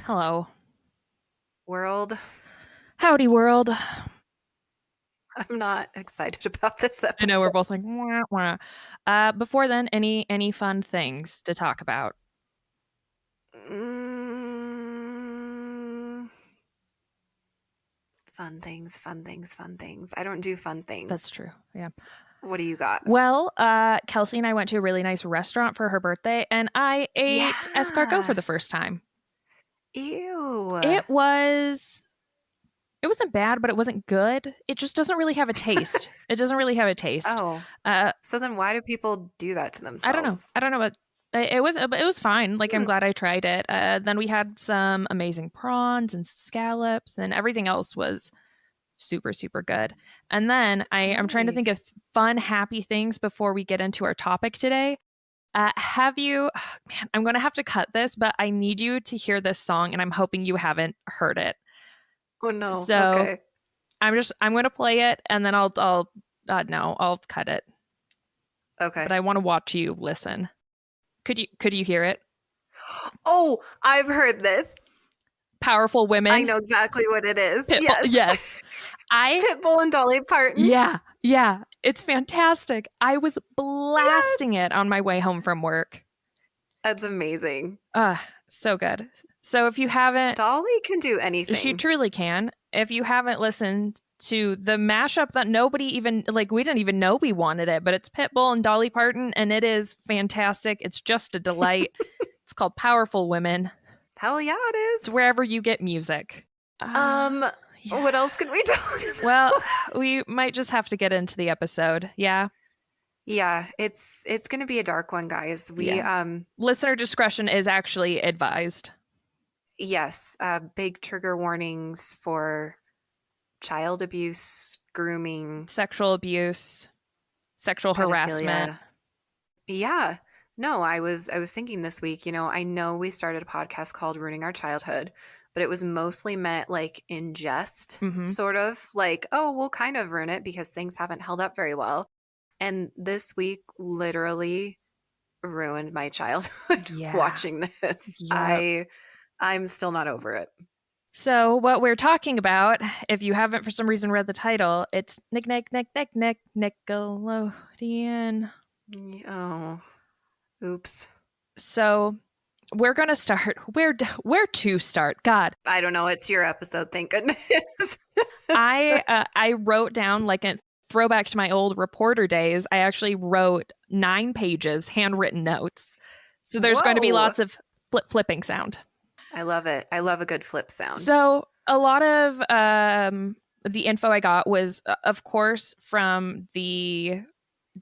Hello. World. Howdy, world. I'm not excited about this I know we're episode. both like, wah, wah. Before then, any fun things to talk about? Mm, fun things, fun things, fun things. I don't do fun That's things. true. Yeah. What do you got? Well, Kelsey and I went to a really nice restaurant for her birthday, and I ate escargot for Yeah. the first time. Ew. It was. It wasn't bad, but it wasn't good. It just doesn't really have a taste. It doesn't really have a taste. Oh, Uh, so then why do people do that to I don't know. themselves? I don't know what. It was fine. Like I'm Hmm. glad I tried it. Then we had some amazing prawns and scallops, and everything else was super super good. And then I'm trying to think of Nice. fun happy things before we get into our topic today. Have you? Man, I'm going to have to cut this, but I need you to hear this song, and I'm hoping you haven't heard it. Oh no. So Okay. I'm going to play it, and then I'll no, I'll cut it. But Okay. I want to watch you listen. Could you hear it? Oh, I've heard this. Powerful I women. know exactly what it is. Pitbull. Yes. Yes. I Pitbull and Dolly Parton. yeah, it's fantastic. I was blasting Yes. it on my way home from work. That's amazing. So good. So if you haven't, Dolly can do she anything. truly can. If you haven't listened to the mashup that nobody even like, we didn't even know we wanted it, but it's Pitbull and Dolly Parton, and it is fantastic. It's just a delight. It's called Powerful Women. Hell yeah, it It's is. wherever you get music. Um, Yeah. what else can we talk about? Well, we might just have to get into the episode. Yeah. Yeah, it's gonna be a dark one, guys. We Yeah. Listener discretion is actually advised. yes, big trigger warnings for child abuse, grooming, Sexual abuse, sexual harassment. pedophilia. Yeah. No, I was thinking this week, I know we started a podcast called Ruining Our Childhood, but it was mostly meant like in jest, Mm-hmm. sort of like, oh, we'll kind of ruin it because things haven't held up very well. And this week literally ruined my childhood Yeah. watching this. Yep. I'm still not over it. So what we're talking about, if you haven't for some reason read the title, it's Nickelodeon. Oh, oops. So we're gonna start. Where to start? God, I don't know. It's your episode. Thank goodness. I wrote down like a throwback to my old reporter days. I actually wrote 9 pages handwritten notes. So there's going to be Whoa. lots of flipping sound. I love it. I love a good flip sound. So a lot of the info I got was, of course, from the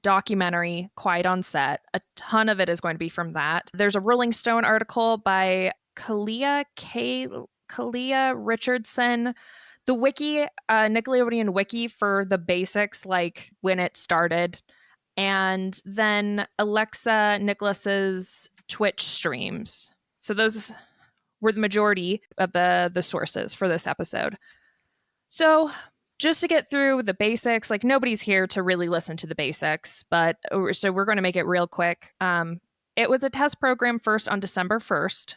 documentary Quiet on Set. A ton of it is going to be from that. There's a Rolling Stone article by Kalia Richardson. The wiki, Nickelodeon wiki for the basics, like when it started. And then Alexa Nicholas's Twitch streams. So those were the majority of the sources for this episode. So just to get through the basics, like nobody's here to really listen to the basics, but so we're going to make it real quick. It was a test program first on December 1st,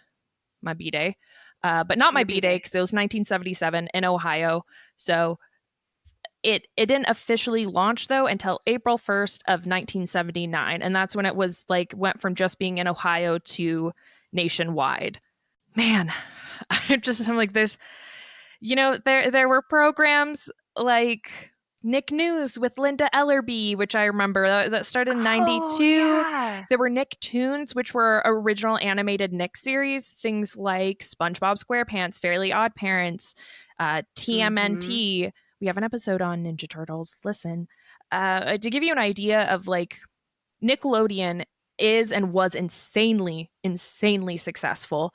my B-Day, but not my Your B-Day B-Day. because it was 1977 in Ohio. So it didn't officially launch though until April 1st of 1979, and that's when it was like went from just being in Ohio to nationwide. Man, I'm like, there's, there were programs like Nick News with Linda Ellerby, which I remember that started in 92. Yeah. There were Nicktoons, which were original animated Nick series, things like SpongeBob SquarePants, Fairly Odd Parents, TMNT. Mm-hmm. We have an episode on Ninja Turtles. Listen, to give you an idea of like Nickelodeon is and was insanely successful.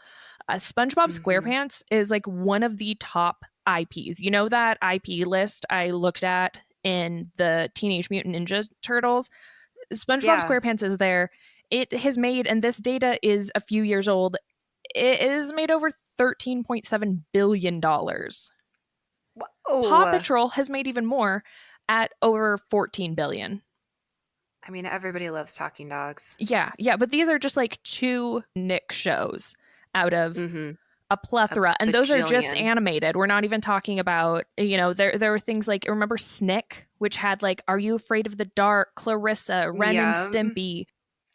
SpongeBob Mm-hmm. SquarePants is like one of the top IPs. You know that IP list I looked at in the Teenage Mutant Ninja Turtles? SpongeBob Yeah. SquarePants is there. It has made, and this data is a few years old, it has made over $13.7 billion. Paw Oh, Patrol has made even more at over 14 billion. I mean, everybody loves talking dogs. Yeah, but these are just like 2 Nick shows out of Mm-hmm. a A plethora. And those are just bajillion. animated. We're not even talking about, there were things like, remember Snick, which had like, Are You Afraid of the Dark, Clarissa, Ren and Yeah. Stimpy.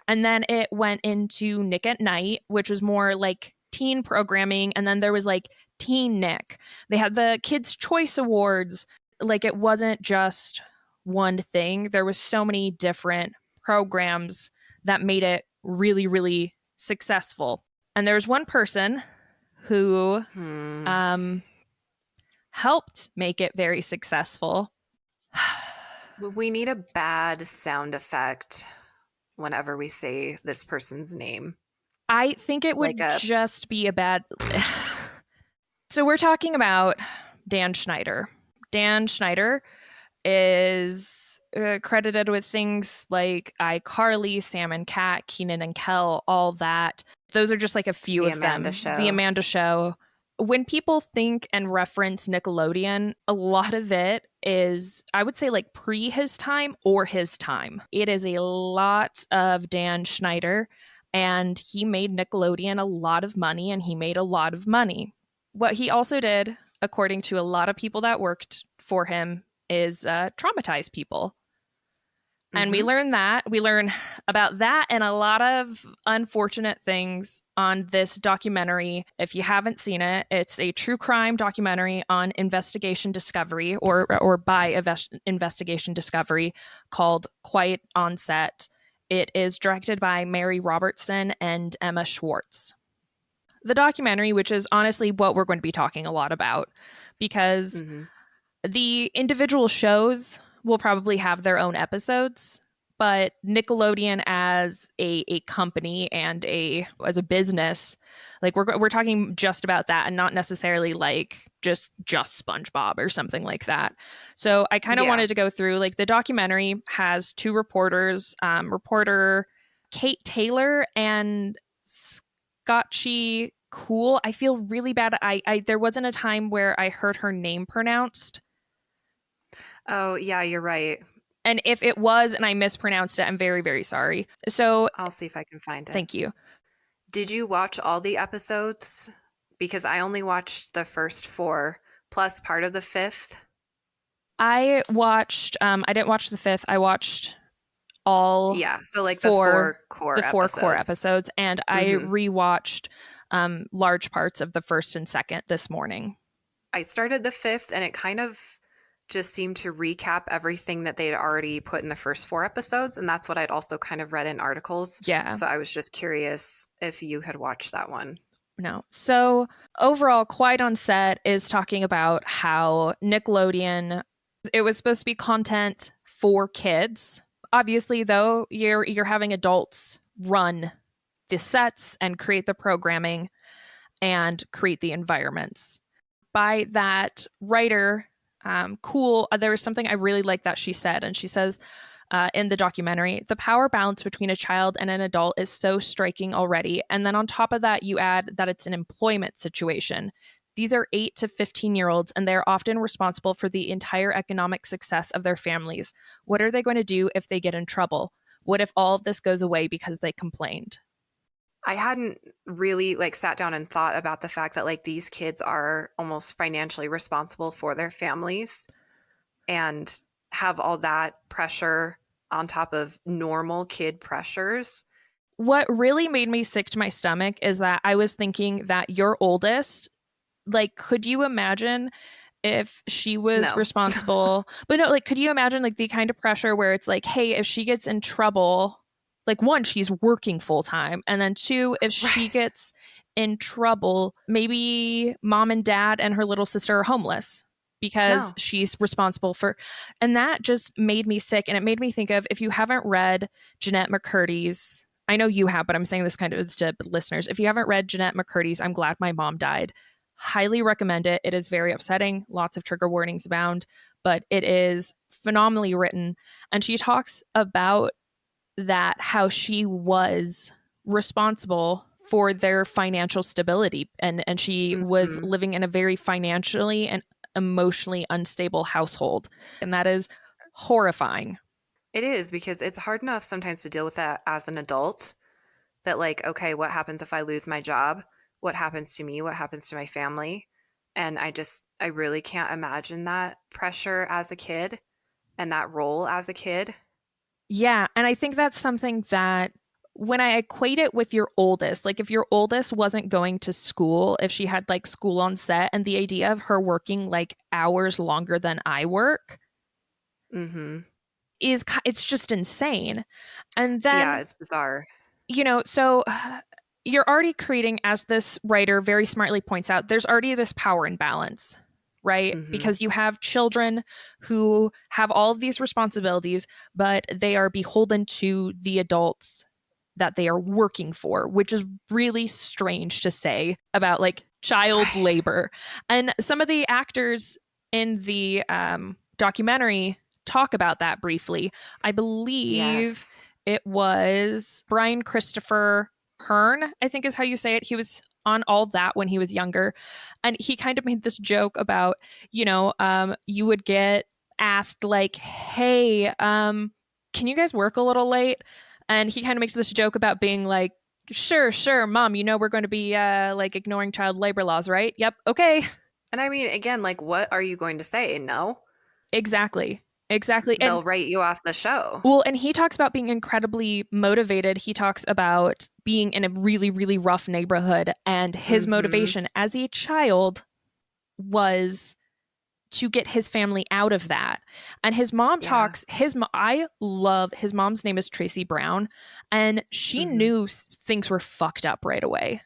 And then it went into Nick at Night, which was more like teen programming. And then there was like Teen Nick. They had the Kids' Choice Awards. Like it wasn't just one thing. There was so many different programs that made it really, really successful. And there's one person who Hmm. um, helped make it very successful. We need a bad sound effect whenever we say this person's name. I think it Like would a just be a bad. So we're talking about Dan Schneider. Dan Schneider is credited with things like iCarly, Sam and Cat, Keenan and Kel, all that. Those are just like a few the of Amanda them. The Show. Amanda Show. When people think and reference Nickelodeon, a lot of it is, I would say, like pre his time or his time. It is a lot of Dan Schneider, and he made Nickelodeon a lot of money, and he made a lot of money. What he also did, according to a lot of people that worked for him, is traumatize people. And we Mm-hmm. learn about that and a lot of unfortunate things on this documentary. If you haven't seen it, it's a true crime documentary on Investigation Discovery or by Investigation Discovery called Quiet on Set. It is directed by Mary Robertson and Emma Schwartz. The documentary, which is honestly what we're going to be talking a lot about, because Mm-hmm. the individual shows will probably have their own episodes, but Nickelodeon as a company and as a business, like we're talking just about that and not necessarily like just SpongeBob or something like that. So I kind of Yeah. wanted to go through like the documentary has two reporters, reporter Kate Taylor and Scotchy Cool. I feel really bad. I there wasn't a time where I heard her name pronounced. Oh, yeah, you're right. And if it was and I mispronounced it, I'm very, very sorry. So I'll see if I can find it. thank you. Did you watch all the episodes? Because I only watched the first four plus part of the fifth. I didn't watch the fifth. I watched all Yeah, so like the four, four core the four core episodes. episodes. And I Mm-hmm. rewatched large parts of the first and second this morning. I started the fifth, and it kind of just seemed to recap everything that they'd already put in the first four episodes. And that's what I'd also kind of read in articles. Yeah. So I was just curious if you had watched that one. No. So overall, Quiet on Set is talking about how Nickelodeon, it was supposed to be content for kids. Obviously, though, you're having adults run the sets and create the programming and create the environments. By that writer, Cool, there was something I really like that she said, and she says in the documentary, the power balance between a child and an adult is so striking already. And then on top of that, you add that it's an employment situation. These are 8 to 15-year-olds, and they're often responsible for the entire economic success of their families. What are they going to do if they get in trouble? What if all of this goes away because they complained? I hadn't really like sat down and thought about the fact that like these kids are almost financially responsible for their families and have all that pressure on top of normal kid pressures. What really made me sick to my stomach is that I was thinking that your oldest, like, could you imagine if she was No. responsible? But no, like, could you imagine like the kind of pressure where it's like, hey, if she gets in trouble, like one, she's working full time. And then two, if she Right. gets in trouble, maybe mom and dad and her little sister are homeless because No. she's responsible for. And that just made me sick. And it made me think of, if you haven't read Jeanette McCurdy's, I know you have, but I'm saying this kind of to listeners. If you haven't read Jeanette McCurdy's I'm Glad My Mom Died, highly recommend it. It is very upsetting. Lots of trigger warnings abound, but it is phenomenally written. And she talks about that, how she was responsible for their financial stability. And she was Mm-hmm. living in a very financially and emotionally unstable household. And that is horrifying. It is because it's hard enough sometimes to deal with that as an adult that like, okay, what happens if I lose my job? what happens to me, what happens to my family. And I really can't imagine that pressure as a kid and that role as a kid. Yeah. And I think that's something that when I equate it with your oldest, like if your oldest wasn't going to school, if she had like school on set and the idea of her working like hours longer than I work Mm-hmm. it's just insane. And Yeah, then, it's bizarre. so you're already creating, as this writer very smartly points out, there's already this power imbalance, right? Mm-hmm. Because you have children who have all of these responsibilities, but they are beholden to the adults that they are working for, which is really strange to say about like child Right. labor. And some of the actors in the documentary talk about that briefly. I believe Yes. it was Brian Christopher Hearn, I think is how you say it. He was on All That when he was younger. And he kind of made this joke about, you would get asked, like, hey, can you guys work a little late? And he kind of makes this joke about being like, sure, mom, we're going to be like ignoring child labor laws, right? Yep. Okay. And I mean, again, like, what are you going to say? No, Exactly. Exactly. And they'll write you off the show. well, and he talks about being incredibly motivated. He talks about being in a really, really rough neighborhood, and his Mm-hmm. motivation as a child was to get his family out of that. And his mom Yeah. talks, I love his mom's name is Tracy Brown, and she Mm-hmm. knew things were fucked up right away.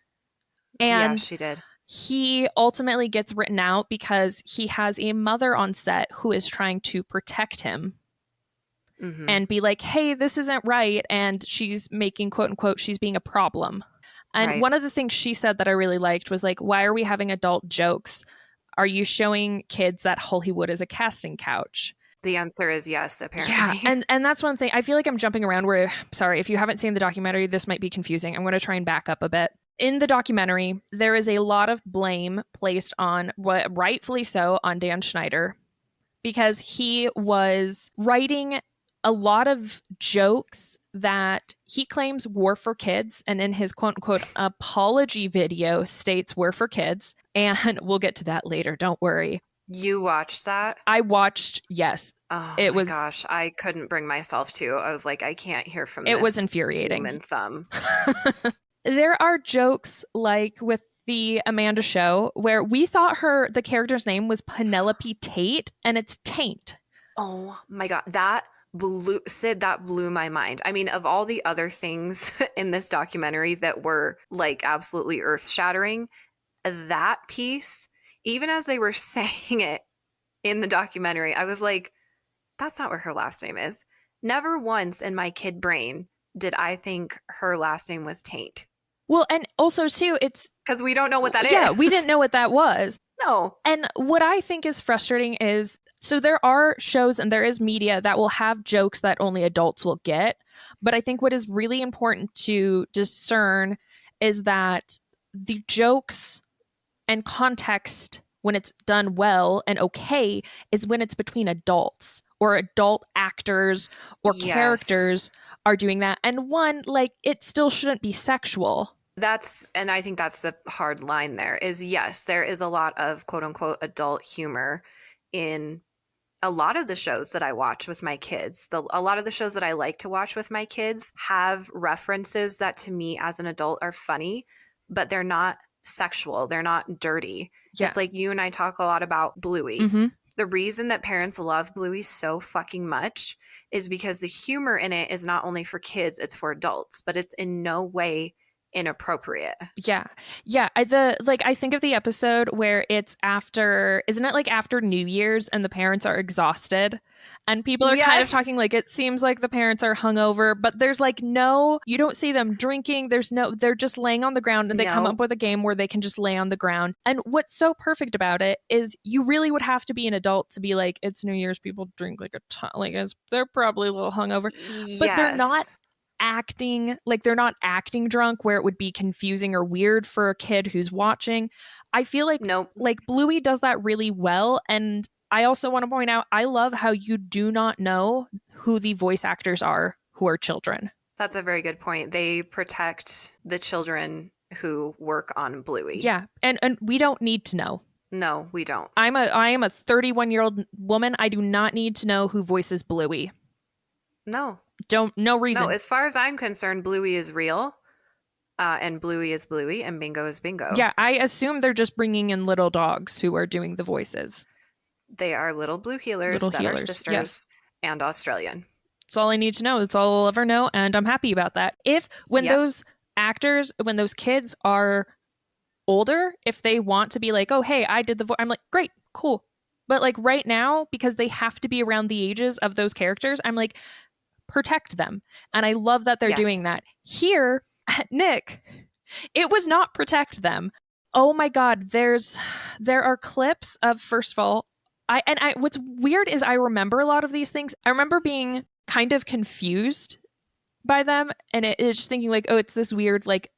Yeah, And she did. he ultimately gets written out because he has a mother on set who is trying to protect him Mm-hmm. and be like, hey, this isn't right. And she's making, quote unquote, she's being a problem. And Right. one of the things she said that I really liked was like, why are we having adult jokes? Are you showing kids that Hollywood is a casting couch? The answer is yes, Yeah, apparently. and that's one thing. I feel like I'm jumping around where, sorry, if you haven't seen the documentary, this might be confusing. I'm going to try and back up a bit. In the documentary, there is a lot of blame placed on, what rightfully so, on Dan Schneider because he was writing a lot of jokes that he claims were for kids and in his quote unquote apology video states were for kids. And we'll get to that later. Don't worry. You watched that? I watched, yes. Oh It my was gosh. I couldn't bring myself to. I was like, I can't hear from it was this infuriating. human thumb. There are jokes like with the Amanda show where we thought the character's name was Penelope Tate and it's Taint. Oh my God. That blew my mind. I mean, of all the other things in this documentary that were like absolutely earth shattering, that piece, even as they were saying it in the documentary, I was like, that's not what her last name is. Never once in my kid brain did I think her last name was Taint. Well, and also too, it's Because we don't know what that is. yeah, we didn't know what that was. No. And what I think is frustrating is so there are shows and there is media that will have jokes that only adults will get. But I think what is really important to discern is that the jokes and context, when it's done well and okay, is when it's between adults or adult actors or Yes. characters are doing that. And one, like, it still shouldn't be sexual. And I think that's the hard line there is yes, there is a lot of quote unquote adult humor in a lot of the shows that I watch with my kids. A lot of the shows that I like to watch with my kids have references that to me as an adult are funny, but they're not sexual. They're not dirty. Yeah. It's like you and I talk a lot about Bluey. Mm-hmm. The reason that parents love Bluey so fucking much is because the humor in it is not only for kids, it's for adults, but it's in no way inappropriate. Yeah. I think of the episode where it's after, isn't it like after New Year's and the parents are exhausted and people are kind of Yes. talking like it seems like the parents are hungover, but there's like no, you don't see them drinking. They're just laying on the ground and they come No. up with a game where they can just lay on the ground. And what's so perfect about it is you really would have to be an adult to be like, it's New Year's, people drink like a ton, they're probably a little hungover, but they're not acting drunk where it would be confusing or weird for a kid who's watching. I feel like Nope. like Bluey does that really well. And I also want to point out, I love how you do not know who the voice actors are who are children. That's a very good point. They protect the children who work on Bluey. Yeah. And we don't need to know. No, we don't. I am a 31-year-old woman. I do not need to know who voices Bluey. No. No No, reason. as far as I'm concerned, Bluey is real. And Bluey is Bluey, and Bingo is Bingo. Yeah, I assume they're just bringing in little dogs who are doing the voices. They are little blue healers Little that healers, are sisters yes. and Australian. That's all I need to know. That's all I'll ever know, and I'm happy about that. When Yep. those actors, when those kids are older, if they want to be like, oh, hey, I did the voice, I'm like, great, cool. But like right now, because they have to be around the ages of those characters, I'm like, protect them. And I love that they're Yes. doing that. Here at Nick, it was not protect them. Oh my God, there are clips of, first of all, what's weird is I remember a lot of these things. I remember being kind of confused by them, and it is just thinking like, oh, it's this weird like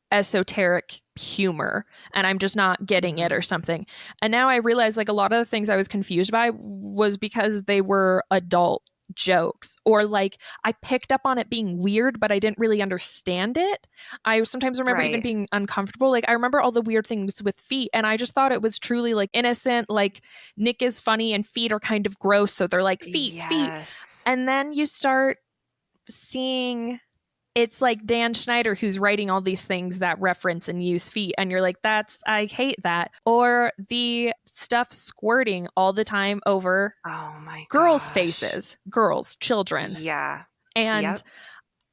esoteric humor and I'm just not getting it or something. And now I realize like a lot of the things I was confused by was because they were adult jokes, or like I picked up on it being weird but I didn't really understand it. I sometimes remember even being uncomfortable. Like I remember all the weird things with feet, and I just thought it was truly like innocent, like Nick is funny and feet are kind of gross, so they're like feet. And then you start seeing it's like Dan Schneider who's writing all these things that reference and use feet. And you're like, I hate that. Or the stuff squirting all the time over girls' faces, children. Yeah. And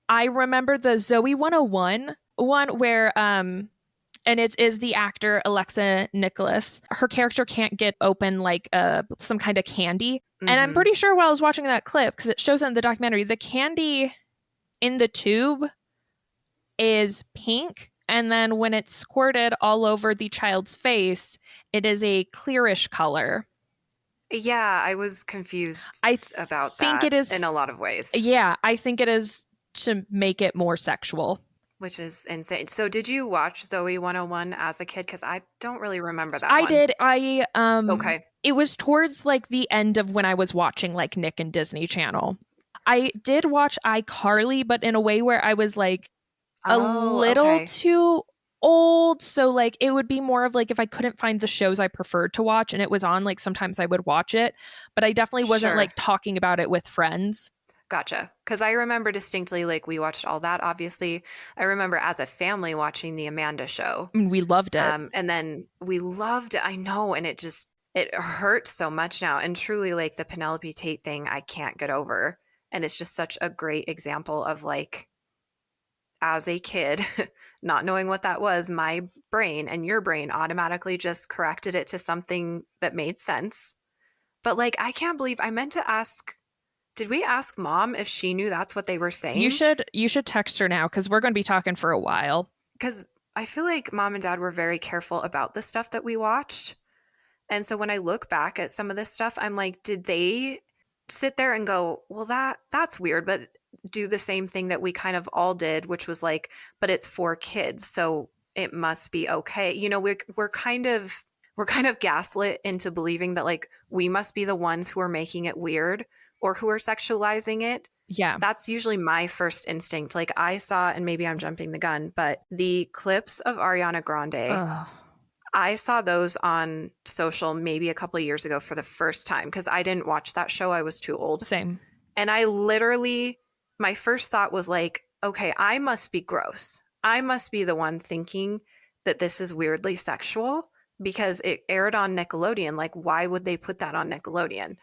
I remember the Zoe 101 one where, and it is the actor Alexa Nicholas. Her character can't get open like some kind of candy. Mm-hmm. And I'm pretty sure while I was watching that clip, because it shows in the documentary, the candy in the tube is pink, and then when it's squirted all over the child's face, it is a clearish color. Yeah, I was confused about that. I think it is in a lot of ways. Yeah, I think it is to make it more sexual. Which is insane. So did you watch Zoe 101 as a kid? Because I don't really remember that I one. did. Okay. It was towards like the end of when I was watching like Nick and Disney Channel. I did watch iCarly, but in a way where I was like a little too old. So like it would be more of like if I couldn't find the shows I preferred to watch and it was on, like sometimes I would watch it, but I definitely wasn't like talking about it with friends. Gotcha. Because I remember distinctly, like we watched all that, obviously. I remember as a family watching the Amanda Show. We loved it. And then we loved it. I know. And it hurts so much now. And truly like the Penelope Tate thing, I can't get over. And it's just such a great example of like, as a kid, not knowing what that was, my brain and your brain automatically just corrected it to something that made sense. But like, I can't believe I meant to ask, did we ask Mom if she knew that's what they were saying? You should text her now because we're going to be talking for a while. Because I feel like Mom and Dad were very careful about the stuff that we watched. And so when I look back at some of this stuff, I'm like, did they sit there and go, well, that's weird, but do the same thing that we kind of all did, which was like, but it's for kids, so it must be okay. You know, we're kind of gaslit into believing that like we must be the ones who are making it weird or who are sexualizing it. Yeah. That's usually my first instinct. Like I saw, and maybe I'm jumping the gun, but the clips of Ariana Grande, I saw those on social maybe a couple of years ago for the first time because I didn't watch that show. I was too old. Same. And I literally, my first thought was like, okay, I must be gross. I must be the one thinking that this is weirdly sexual because it aired on Nickelodeon. Like, why would they put that on Nickelodeon?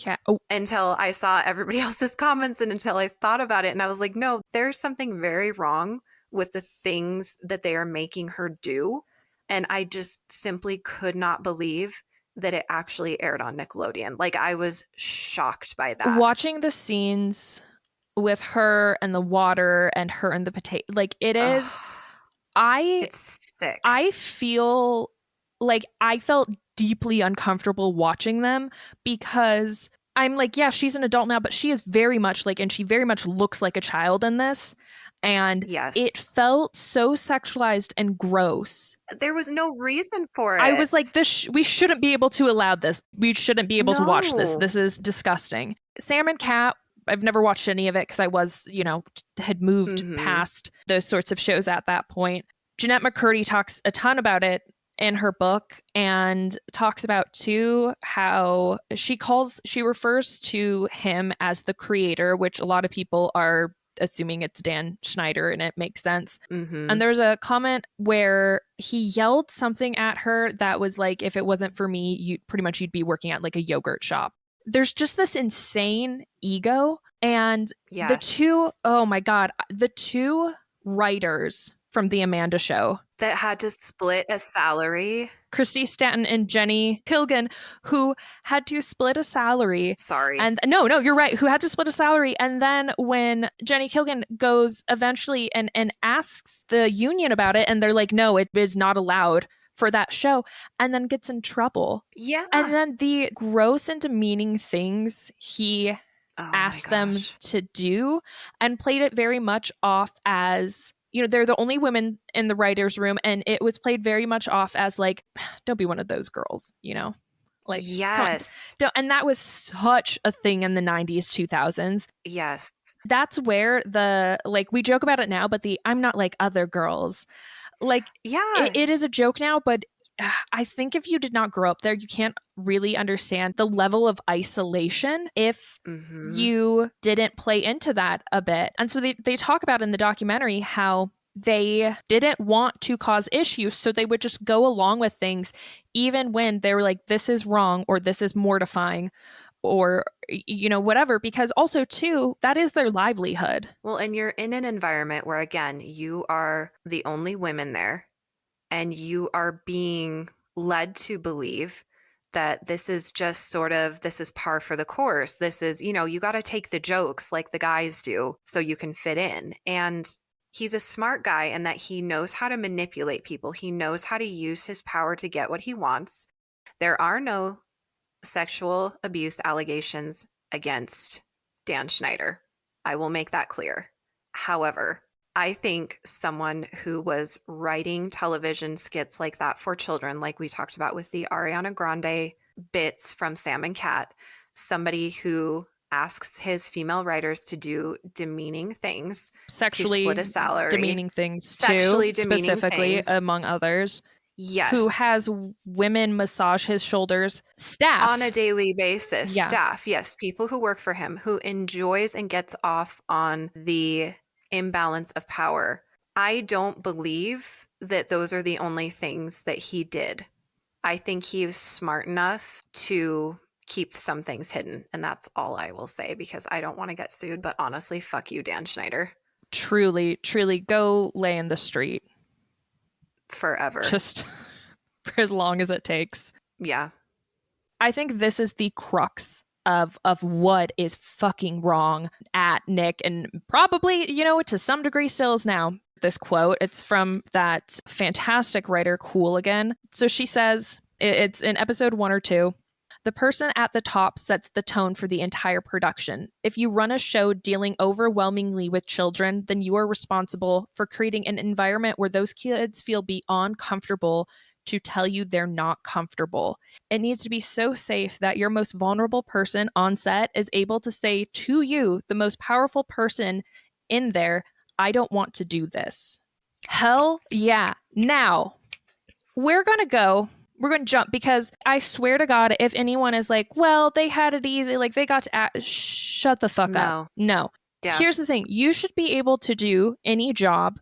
Yeah. Until I saw everybody else's comments and until I thought about it. And I was like, no, there's something very wrong with the things that they are making her do. And I just simply could not believe that it actually aired on Nickelodeon. Like, I was shocked by that. Watching the scenes with her and the water and her and the potato, like it is, it's sick. I feel like I felt deeply uncomfortable watching them because I'm like, yeah, she's an adult now, but she is very much like, and she very much looks like a child in this. And it felt so sexualized and gross. There was no reason for it. I was like, we shouldn't be able to allow this. We shouldn't be able to watch this. This is disgusting. Sam and Cat, I've never watched any of it because I was, had moved past those sorts of shows at that point. Jeanette McCurdy talks a ton about it in her book and talks about too how she refers to him as the creator, which a lot of people are assuming it's Dan Schneider, and it makes sense. Mm-hmm. And there's a comment where he yelled something at her that was like, if it wasn't for me, you'd be working at like a yogurt shop. There's just this insane ego. And the Yes. two, oh my God, the two writers from The Amanda Show that had to split a salary. Christy Stanton and Jenny Kilgan, who had to split a salary. Sorry. And no, you're right. Who had to split a salary. And then when Jenny Kilgan goes eventually and asks the union about it, and they're like, no, it is not allowed for that show, and then gets in trouble. Yeah. And then the gross and demeaning things he asked them to do, and played it very much off as, you know, they're the only women in the writer's room, and it was played very much off as like, don't be one of those girls, you know? Like, yes. And that was such a thing in the 90s, 2000s. Yes. That's where we joke about it now, but I'm not like other girls. Like, yeah, it is a joke now, but I think if you did not grow up there, you can't really understand the level of isolation if you didn't play into that a bit. And so they talk about in the documentary how they didn't want to cause issues, so they would just go along with things even when they were like, this is wrong, or this is mortifying, or, you know, whatever, because also too, that is their livelihood. Well, and you're in an environment where, again, you are the only women there, and you are being led to believe that this is just this is par for the course. This is, you know, you got to take the jokes like the guys do so you can fit in. And he's a smart guy in that he knows how to manipulate people. He knows how to use his power to get what he wants. There are no sexual abuse allegations against Dan Schneider. I will make that clear. However, I think someone who was writing television skits like that for children, like we talked about with the Ariana Grande bits from Sam and Cat, somebody who asks his female writers to do demeaning things, sexually to split a salary, demeaning things too, specifically, things. Among others. Yes. Who has women massage his shoulders, staff. On a daily basis. Yeah. Staff, yes. People who work for him, who enjoys and gets off on the imbalance of power. I don't believe that those are the only things that he did. I think he was smart enough to keep some things hidden. And that's all I will say, because I don't want to get sued. But honestly, fuck you, Dan Schneider. Truly, go lay in the street. Forever. Just for as long as it takes. Yeah. I think this is the crux of what is fucking wrong at Nick, and probably, you know, to some degree still is now. This quote, it's from that fantastic writer Cooligan. So she says, it's in episode 1 or 2, the person at the top sets the tone for the entire production. If you run a show dealing overwhelmingly with children, then you are responsible for creating an environment where those kids feel beyond comfortable to tell you they're not comfortable. It needs to be so safe that your most vulnerable person on set is able to say to you, the most powerful person in there, I don't want to do this. Hell yeah. Now, we're going to jump, because I swear to God, if anyone is like, well, they had it easy, like they got to shut the fuck up. No. Yeah. Here's the thing. You should be able to do any job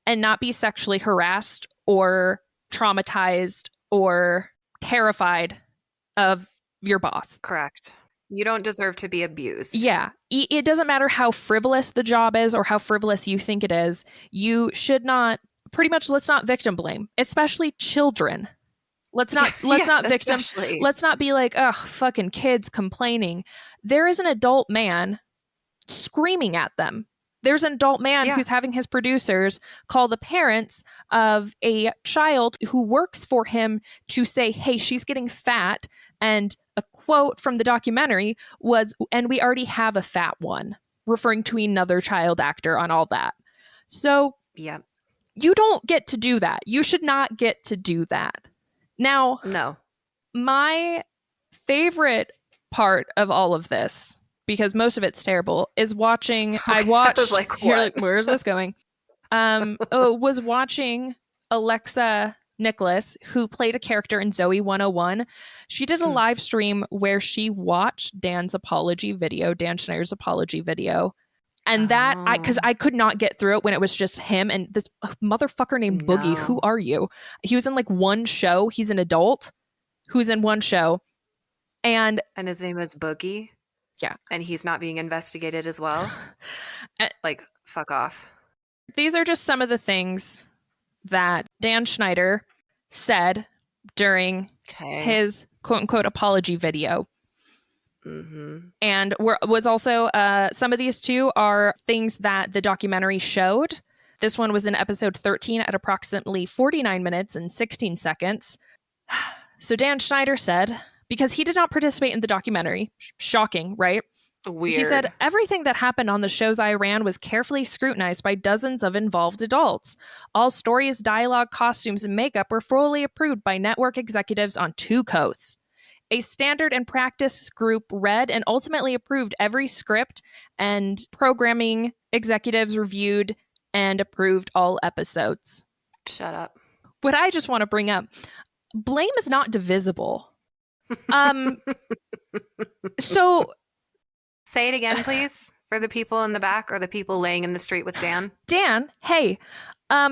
and not be sexually harassed or traumatized or terrified of your boss. Correct. You don't deserve to be abused. Yeah. It doesn't matter how frivolous the job is or how frivolous you think it is. You should not, pretty much, let's not victim blame, especially children. Let's not victim. Especially. Let's not be like, ugh, fucking kids complaining. There is an adult man screaming at them. There's an adult man who's having his producers call the parents of a child who works for him to say, hey, she's getting fat. And a quote from the documentary was, and we already have a fat one, referring to another child actor on all that. So you don't get to do that. You should not get to do that. Now, no. My favorite part of all of this, because most of it's terrible, is watching. Okay, I watched. I was like, what? Where is this going? was watching Alexa Nicholas, who played a character in Zoe 101. She did a live stream where she watched Dan Schneider's apology video. And because I could not get through it when it was just him and this motherfucker named Boogie. Who are you? He was in like one show. He's an adult who's in one show. And his name is Boogie? Yeah. And he's not being investigated as well? Like, fuck off. These are just some of the things that Dan Schneider said during his quote-unquote apology video. And was also some of these too are things that the documentary showed. This one was in episode 13 at approximately 49 minutes and 16 seconds. So Dan Schneider said, because he did not participate in the documentary, shocking, right? Weird. He said, everything that happened on the shows I ran was carefully scrutinized by dozens of involved adults. All stories, dialogue, costumes, and makeup were fully approved by network executives on 2 coasts. A standard and practice group read and ultimately approved every script, and programming executives reviewed and approved all episodes. Shut up. What I just want to bring up, blame is not divisible. So... Say it again, please, for the people in the back or the people laying in the street with Dan. Dan, hey,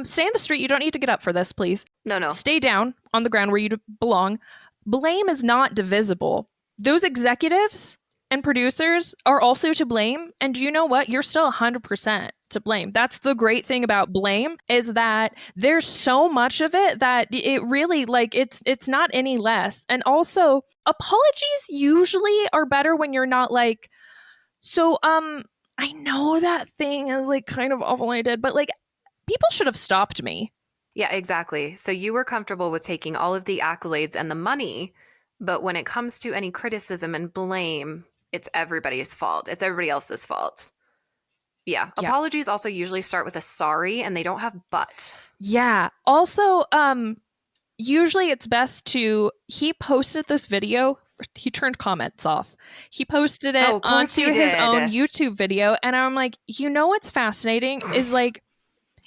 stay in the street. You don't need to get up for this, please. No. Stay down on the ground where you belong. Blame is not divisible. Those executives and producers are also to blame. And do you know what? You're still 100% to blame. That's the great thing about blame, is that there's so much of it that it really, like, it's not any less. And also, apologies usually are better when you're not like, so, I know that thing is like kind of awful I did, but like people should have stopped me. Yeah, exactly. So you were comfortable with taking all of the accolades and the money, but when it comes to any criticism and blame, it's everybody's fault. It's everybody else's fault. Yeah. Apologies also usually start with a sorry, and they don't have but. Yeah. Also, usually it's best to, he posted this video, he turned comments off. He posted it onto his own YouTube video. And I'm like, you know what's fascinating is like,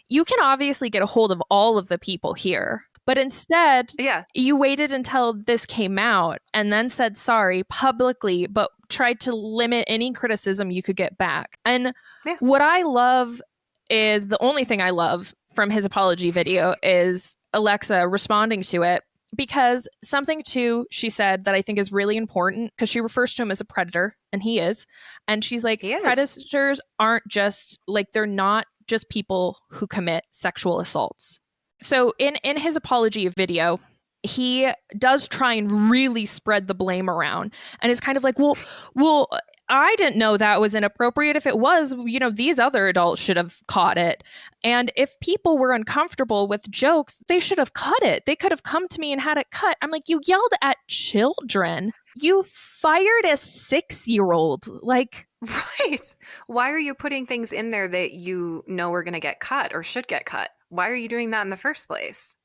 you can obviously get a hold of all of the people here. But instead, you waited until this came out and then said sorry publicly, but tried to limit any criticism you could get back. And what I love is, the only thing I love from his apology video is Alexa responding to it. Because something too, she said, that I think is really important, because she refers to him as a predator, and he is. And she's like, predators aren't just like, they're not just people who commit sexual assaults. So in his apology video, he does try and really spread the blame around, and is kind of like, well, I didn't know that was inappropriate. If it was, you know, these other adults should have caught it. And if people were uncomfortable with jokes, they should have cut it. They could have come to me and had it cut. I'm like, you yelled at children. You fired a 6-year-old. Like, right. Why are you putting things in there that you know are going to get cut or should get cut? Why are you doing that in the first place?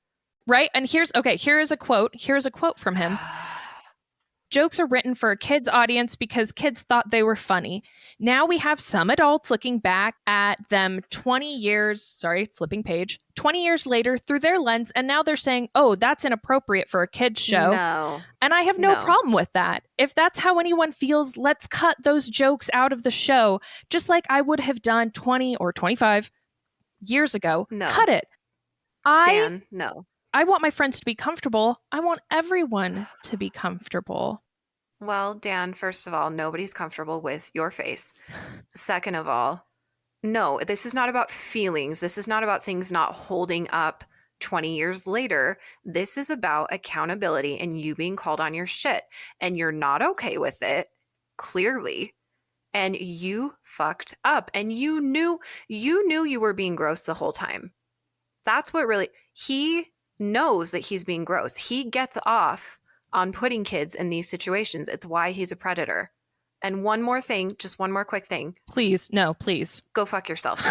Right. And here's a quote. Here's a quote from him. Jokes are written for a kids' audience because kids thought they were funny. Now we have some adults looking back at them 20 years later through their lens, and now they're saying, oh, that's inappropriate for a kids' show. No. And I have no problem with that. If that's how anyone feels, let's cut those jokes out of the show, just like I would have done 20 or 25 years ago. No. Cut it. Dan, no. I want my friends to be comfortable. I want everyone to be comfortable. Well, Dan, first of all, nobody's comfortable with your face. Second of all, no, this is not about feelings. This is not about things not holding up 20 years later. This is about accountability and you being called on your shit. And you're not okay with it, clearly. And you fucked up. And you knew you were being gross the whole time. That's what really... He knows that he's being gross. He gets off on putting kids in these situations. It's why he's a predator. And one more thing, just one more quick thing. Please, no, please. Go fuck yourself.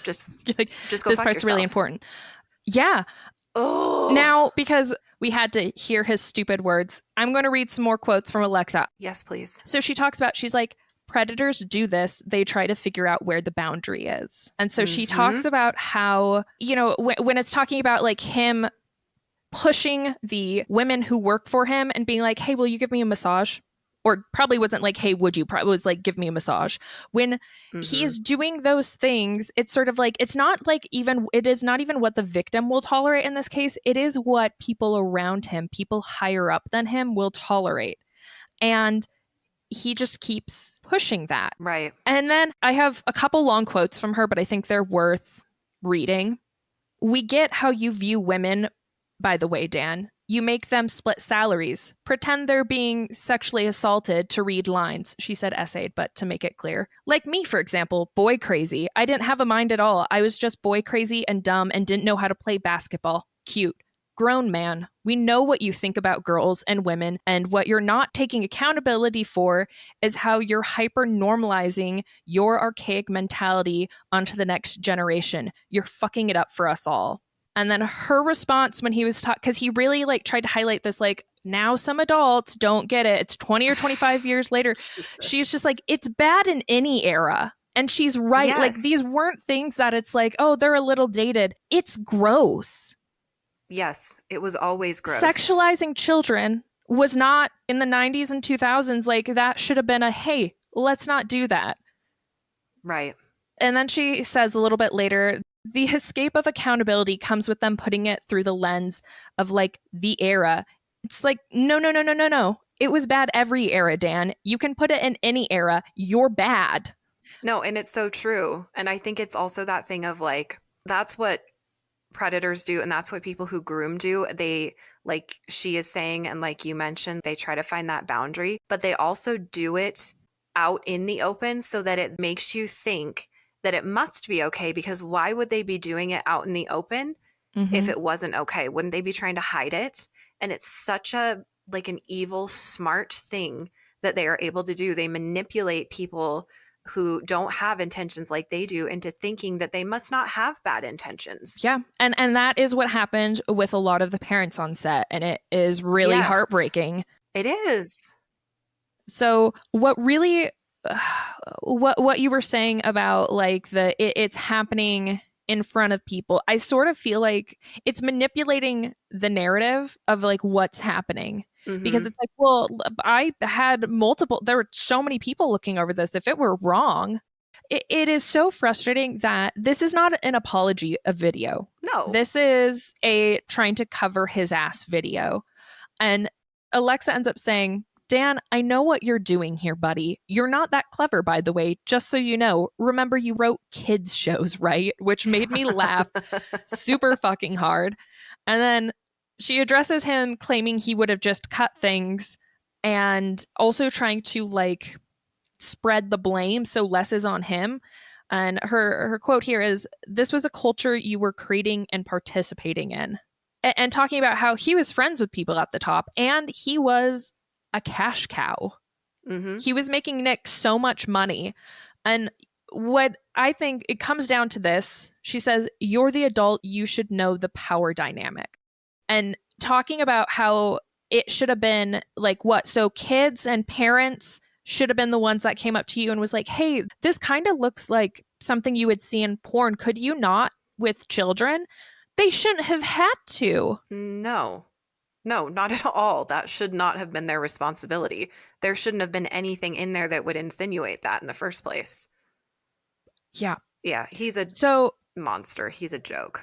just go this fuck part's yourself. really important. Yeah. Oh. Now, because we had to hear his stupid words, I'm going to read some more quotes from Alexa. Yes, please. So she talks about, she's like, predators do this, they try to figure out where the boundary is. And so she talks about how, you know, when it's talking about like him pushing the women who work for him and being like, hey, will you give me a massage? Or probably wasn't like, hey, would you? Probably was like, give me a massage. When he's doing those things, it's sort of like, it is not even what the victim will tolerate in this case. It is what people around him, people higher up than him, will tolerate. And he just keeps pushing that. Right. And then I have a couple long quotes from her, but I think they're worth reading. We get how you view women, by the way, Dan. You make them split salaries, pretend they're being sexually assaulted to read lines. She said essayed, but to make it clear. Like me, for example, boy crazy. I didn't have a mind at all. I was just boy crazy and dumb and didn't know how to play basketball. Cute. Grown man. We know what you think about girls and women, and what you're not taking accountability for is how you're hyper normalizing your archaic mentality onto the next generation. You're fucking it up for us all. And then her response when he was because he really like tried to highlight this, like, now some adults don't get it. It's 20 or 25 years later. She's just like, it's bad in any era. And she's right. Yes. Like, these weren't things that it's like, oh, they're a little dated. It's gross. Yes, it was always gross. Sexualizing children was not in the 90s and 2000s. Like, that should have been a, hey, let's not do that. Right. And then she says a little bit later, the escape of accountability comes with them putting it through the lens of like the era. It's like, no. It was bad every era, Dan. You can put it in any era. You're bad. No, and it's so true. And I think it's also that thing of like, that's what predators do, and that's what people who groom do. They, like she is saying, and like you mentioned, they try to find that boundary, but they also do it out in the open so that it makes you think that it must be okay, because why would they be doing it out in the open if it wasn't okay? Wouldn't they be trying to hide it? And it's such a like an evil, smart thing that they are able to do. They manipulate people who don't have intentions like they do into thinking that they must not have bad intentions. Yeah. And that is what happened with a lot of the parents on set. And it is really heartbreaking. It is. So what really, what you were saying about like it's happening in front of people, I sort of feel like it's manipulating the narrative of like what's happening. Because it's like, well, I had there were so many people looking over this. If it were wrong, it is so frustrating that this is not an apology of video. No. This is a trying to cover his ass video. And Alexa ends up saying, Dan, I know what you're doing here, buddy. You're not that clever, by the way, just so you know. Remember, you wrote kids shows, right? Which made me laugh super fucking hard. And then she addresses him claiming he would have just cut things, and also trying to like spread the blame so less is on him. And her quote here is, "This was a culture you were creating and participating in." And talking about how he was friends with people at the top, and he was a cash cow. He was making Nick so much money. And what I think it comes down to this, she says, you're the adult, you should know the power dynamic. And talking about how it should have been like what? So kids and parents should have been the ones that came up to you and was like, hey, this kind of looks like something you would see in porn. Could you not with children? They shouldn't have had to. No, not at all. That should not have been their responsibility. There shouldn't have been anything in there that would insinuate that in the first place. Yeah. Yeah, he's a monster. He's a joke.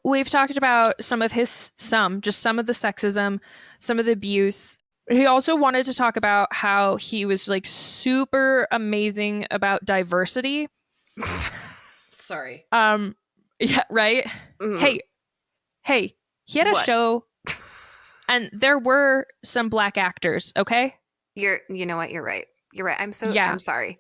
We've talked about some of the sexism, some of the abuse. He also wanted to talk about how he was like super amazing about diversity. Sorry. Yeah, right? Hey, he had a show and there were some Black actors, okay? You know what? You're right. I'm sorry.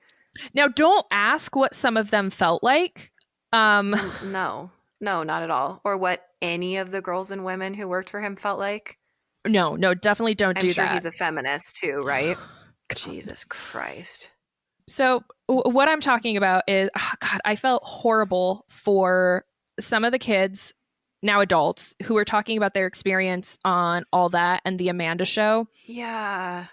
Now, don't ask what some of them felt like. No, not at all. Or what any of the girls and women who worked for him felt like. No, definitely don't do that. I'm sure he's a feminist too, right? Jesus Christ. So what I'm talking about is, God, I felt horrible for some of the kids, now adults, who were talking about their experience on All That and the Amanda Show. Yeah.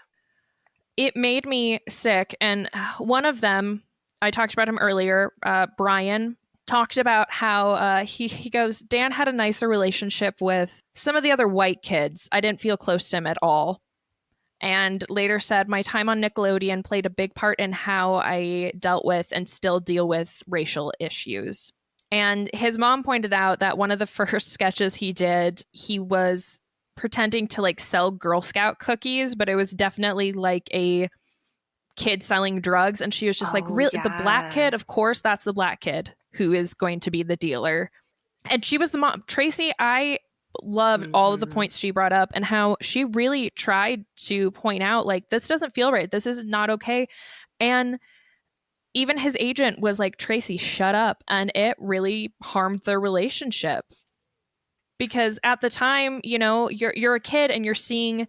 it made me sick. And one of them, I talked about him earlier, Brian, talked about how he goes, Dan had a nicer relationship with some of the other white kids. I didn't feel close to him at all. And later said, my time on Nickelodeon played a big part in how I dealt with and still deal with racial issues. And his mom pointed out that one of the first sketches he did, he was pretending to like sell Girl Scout cookies, but it was definitely like a kid selling drugs. And she was just like, Oh, really? The black yeah. kid? Of course, that's the black kid who is going to be the dealer. And she was the mom. Tracy, I loved all of the Mm-hmm. points she brought up and how she really tried to point out, like, this doesn't feel right. This is not okay. And even his agent was like, Tracy, shut up. And it really harmed their relationship. Because at the time, you know, you're a kid and you're seeing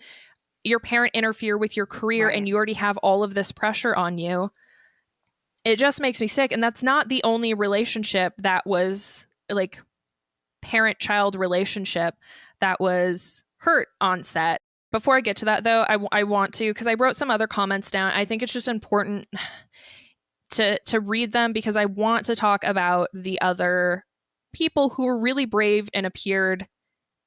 your parent interfere with your career and Right. you already have all of this pressure on you. It just makes me sick. And that's not the only relationship that was like parent-child relationship that was hurt on set. Before I get to that, though, I want to, because I wrote some other comments down. I think it's just important to read them because I want to talk about the other people who were really brave and appeared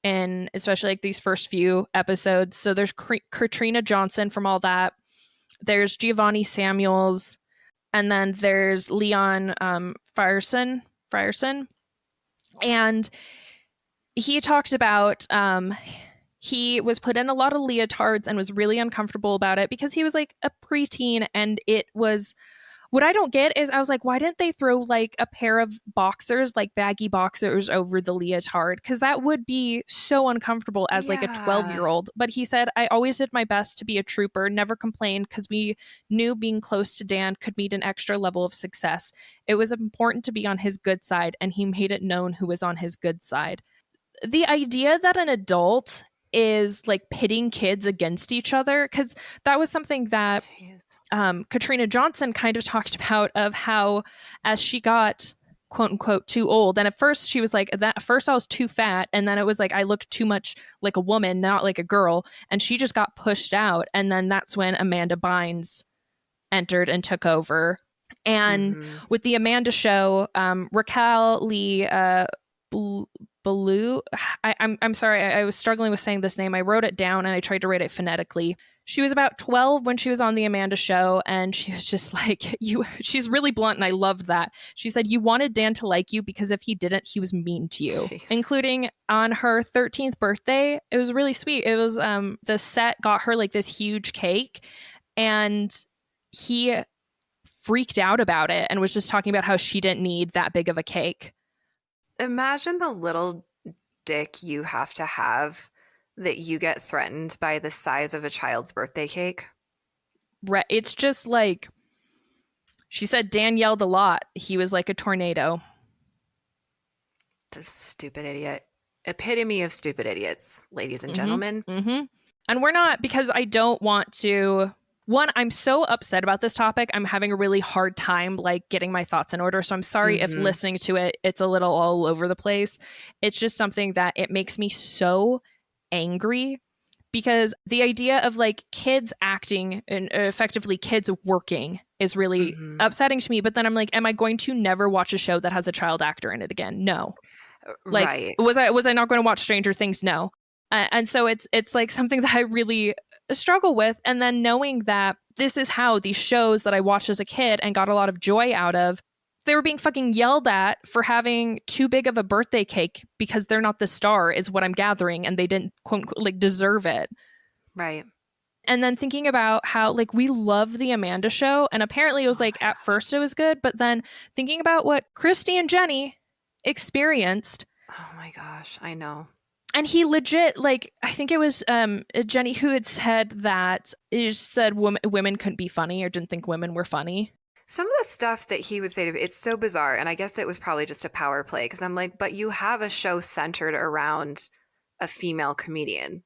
in especially like these first few episodes. So there's Katrina Johnson from all that. There's Giovanni Samuels, and then there's Leon Frierson. And he talked about he was put in a lot of leotards and was really uncomfortable about it because he was like a preteen, and it was what I don't get is I was like, why didn't they throw like a pair of boxers, like baggy boxers over the leotard? Because that would be so uncomfortable as like a Yeah. 12-year-old. But he said, I always did my best to be a trooper, never complained because we knew being close to Dan could mean an extra level of success. It was important to be on his good side, and he made it known who was on his good side. The idea that an adult is like pitting kids against each other, because that was something that Jeez. Katrina Johnson kind of talked about, of how as she got quote unquote too old, and at first she was like, that at first I was too fat, and then it was like I looked too much like a woman, not like a girl, and she just got pushed out. And then that's when Amanda Bynes entered and took over. And Mm-hmm. with the Amanda show, Raquel Lee Ballou, I'm sorry, I was struggling with saying this name. I wrote it down and I tried to write it phonetically. She was about 12 when she was on the Amanda show, and she was just like, she's really blunt, and I loved that. She said, you wanted Dan to like you because if he didn't, he was mean to you. Jeez. Including on her 13th birthday. It was really sweet. It was the set got her like this huge cake, and he freaked out about it and was just talking about how she didn't need that big of a cake. Imagine the little dick you have to have that you get threatened by the size of a child's birthday cake. It's just like, she said Dan yelled a lot. He was like a tornado. This stupid idiot. Epitome of stupid idiots, ladies and Mm-hmm. gentlemen. Mm-hmm. And we're not, because I don't want to. One, I'm so upset about this topic. I'm having a really hard time like getting my thoughts in order. So I'm sorry if Mm-hmm. listening to it, it's a little all over the place. It's just something that it makes me so angry, because the idea of like kids acting and effectively kids working is really Mm-hmm. upsetting to me. But then I'm like, am I going to never watch a show that has a child actor in it again? No. Like, Right. was I not going to watch Stranger Things? No. And so it's like something that I really struggle with. And then knowing that this is how these shows that I watched as a kid and got a lot of joy out of, they were being fucking yelled at for having too big of a birthday cake because they're not the star, is what I'm gathering, and they didn't quote unquote like deserve it. Right. And then thinking about how like we love the Amanda show, and apparently it was like at first it was good, but then thinking about what Christy and Jenny experienced. Oh my gosh, I know. And he legit, like, I think it was Jenny who had said that, it said women couldn't be funny or didn't think women were funny. Some of the stuff that he would say to me, it's so bizarre. And I guess it was probably just a power play, because I'm like, but you have a show centered around a female comedian.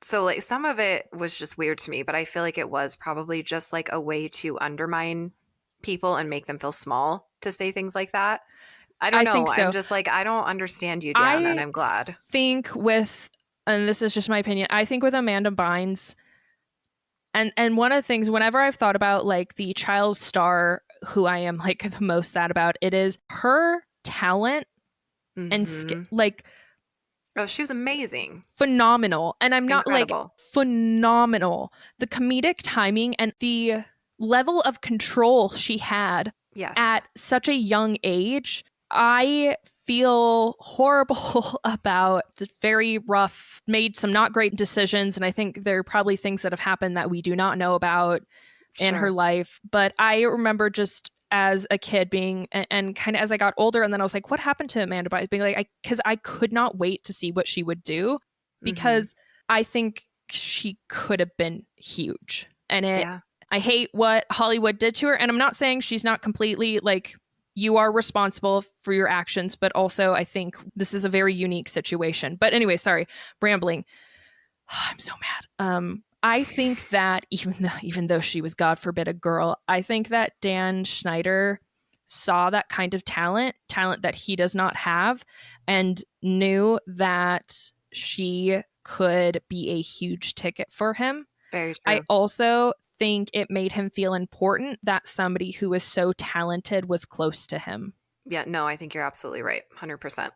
So like some of it was just weird to me, but I feel like it was probably just like a way to undermine people and make them feel small to say things like that. I don't know. think so. I'm just like, I don't understand you, Dan, and I'm glad. Think with, and this is just my opinion, I think with Amanda Bynes, And one of the things, whenever I've thought about like the child star who I am like the most sad about, it is her talent and like Oh, she was amazing. Phenomenal. And I'm not like Incredible. phenomenal. The comedic timing and the level of control she had Yes. at such a young age, I feel horrible about the very rough, made some not great decisions. And I think there are probably things that have happened that we do not know about in her life. But I remember just as a kid being, and kind of as I got older, and then I was like, what happened to Amanda Bynes? Being like, because I could not wait to see what she would do, because I think she could have been huge. And I hate what Hollywood did to her. And I'm not saying she's not completely like, you are responsible for your actions, but also I think this is a very unique situation. But anyway, sorry, rambling. I'm so mad. I think that even though she was, God forbid, a girl, I think that Dan Schneider saw that kind of talent that he does not have, and knew that she could be a huge ticket for him. Very true. I also think it made him feel important that somebody who was so talented was close to him. Yeah, no, I think you're absolutely right. 100%.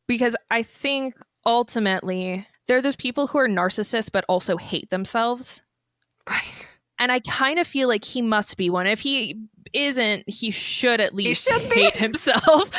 Because I think ultimately there are those people who are narcissists but also hate themselves. Right. And I kind of feel like he must be one. If he isn't, he should at least hate himself.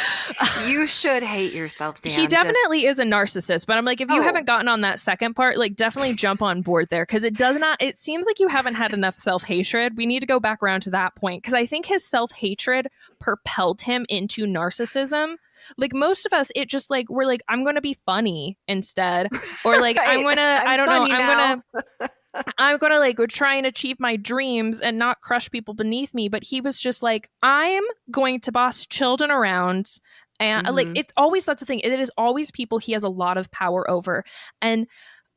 You should hate yourself, Dan. He definitely is a narcissist. But I'm like, if you haven't gotten on that second part, like definitely jump on board there. Because it seems like you haven't had enough self-hatred. We need to go back around to that point. Because I think his self-hatred propelled him into narcissism. Like most of us, it just like, we're like, I'm going to be funny instead. Or like, right. I'm going to like try and achieve my dreams and not crush people beneath me. But he was just like, I'm going to boss children around. And like, it's always, that's the thing. It is always people he has a lot of power over. And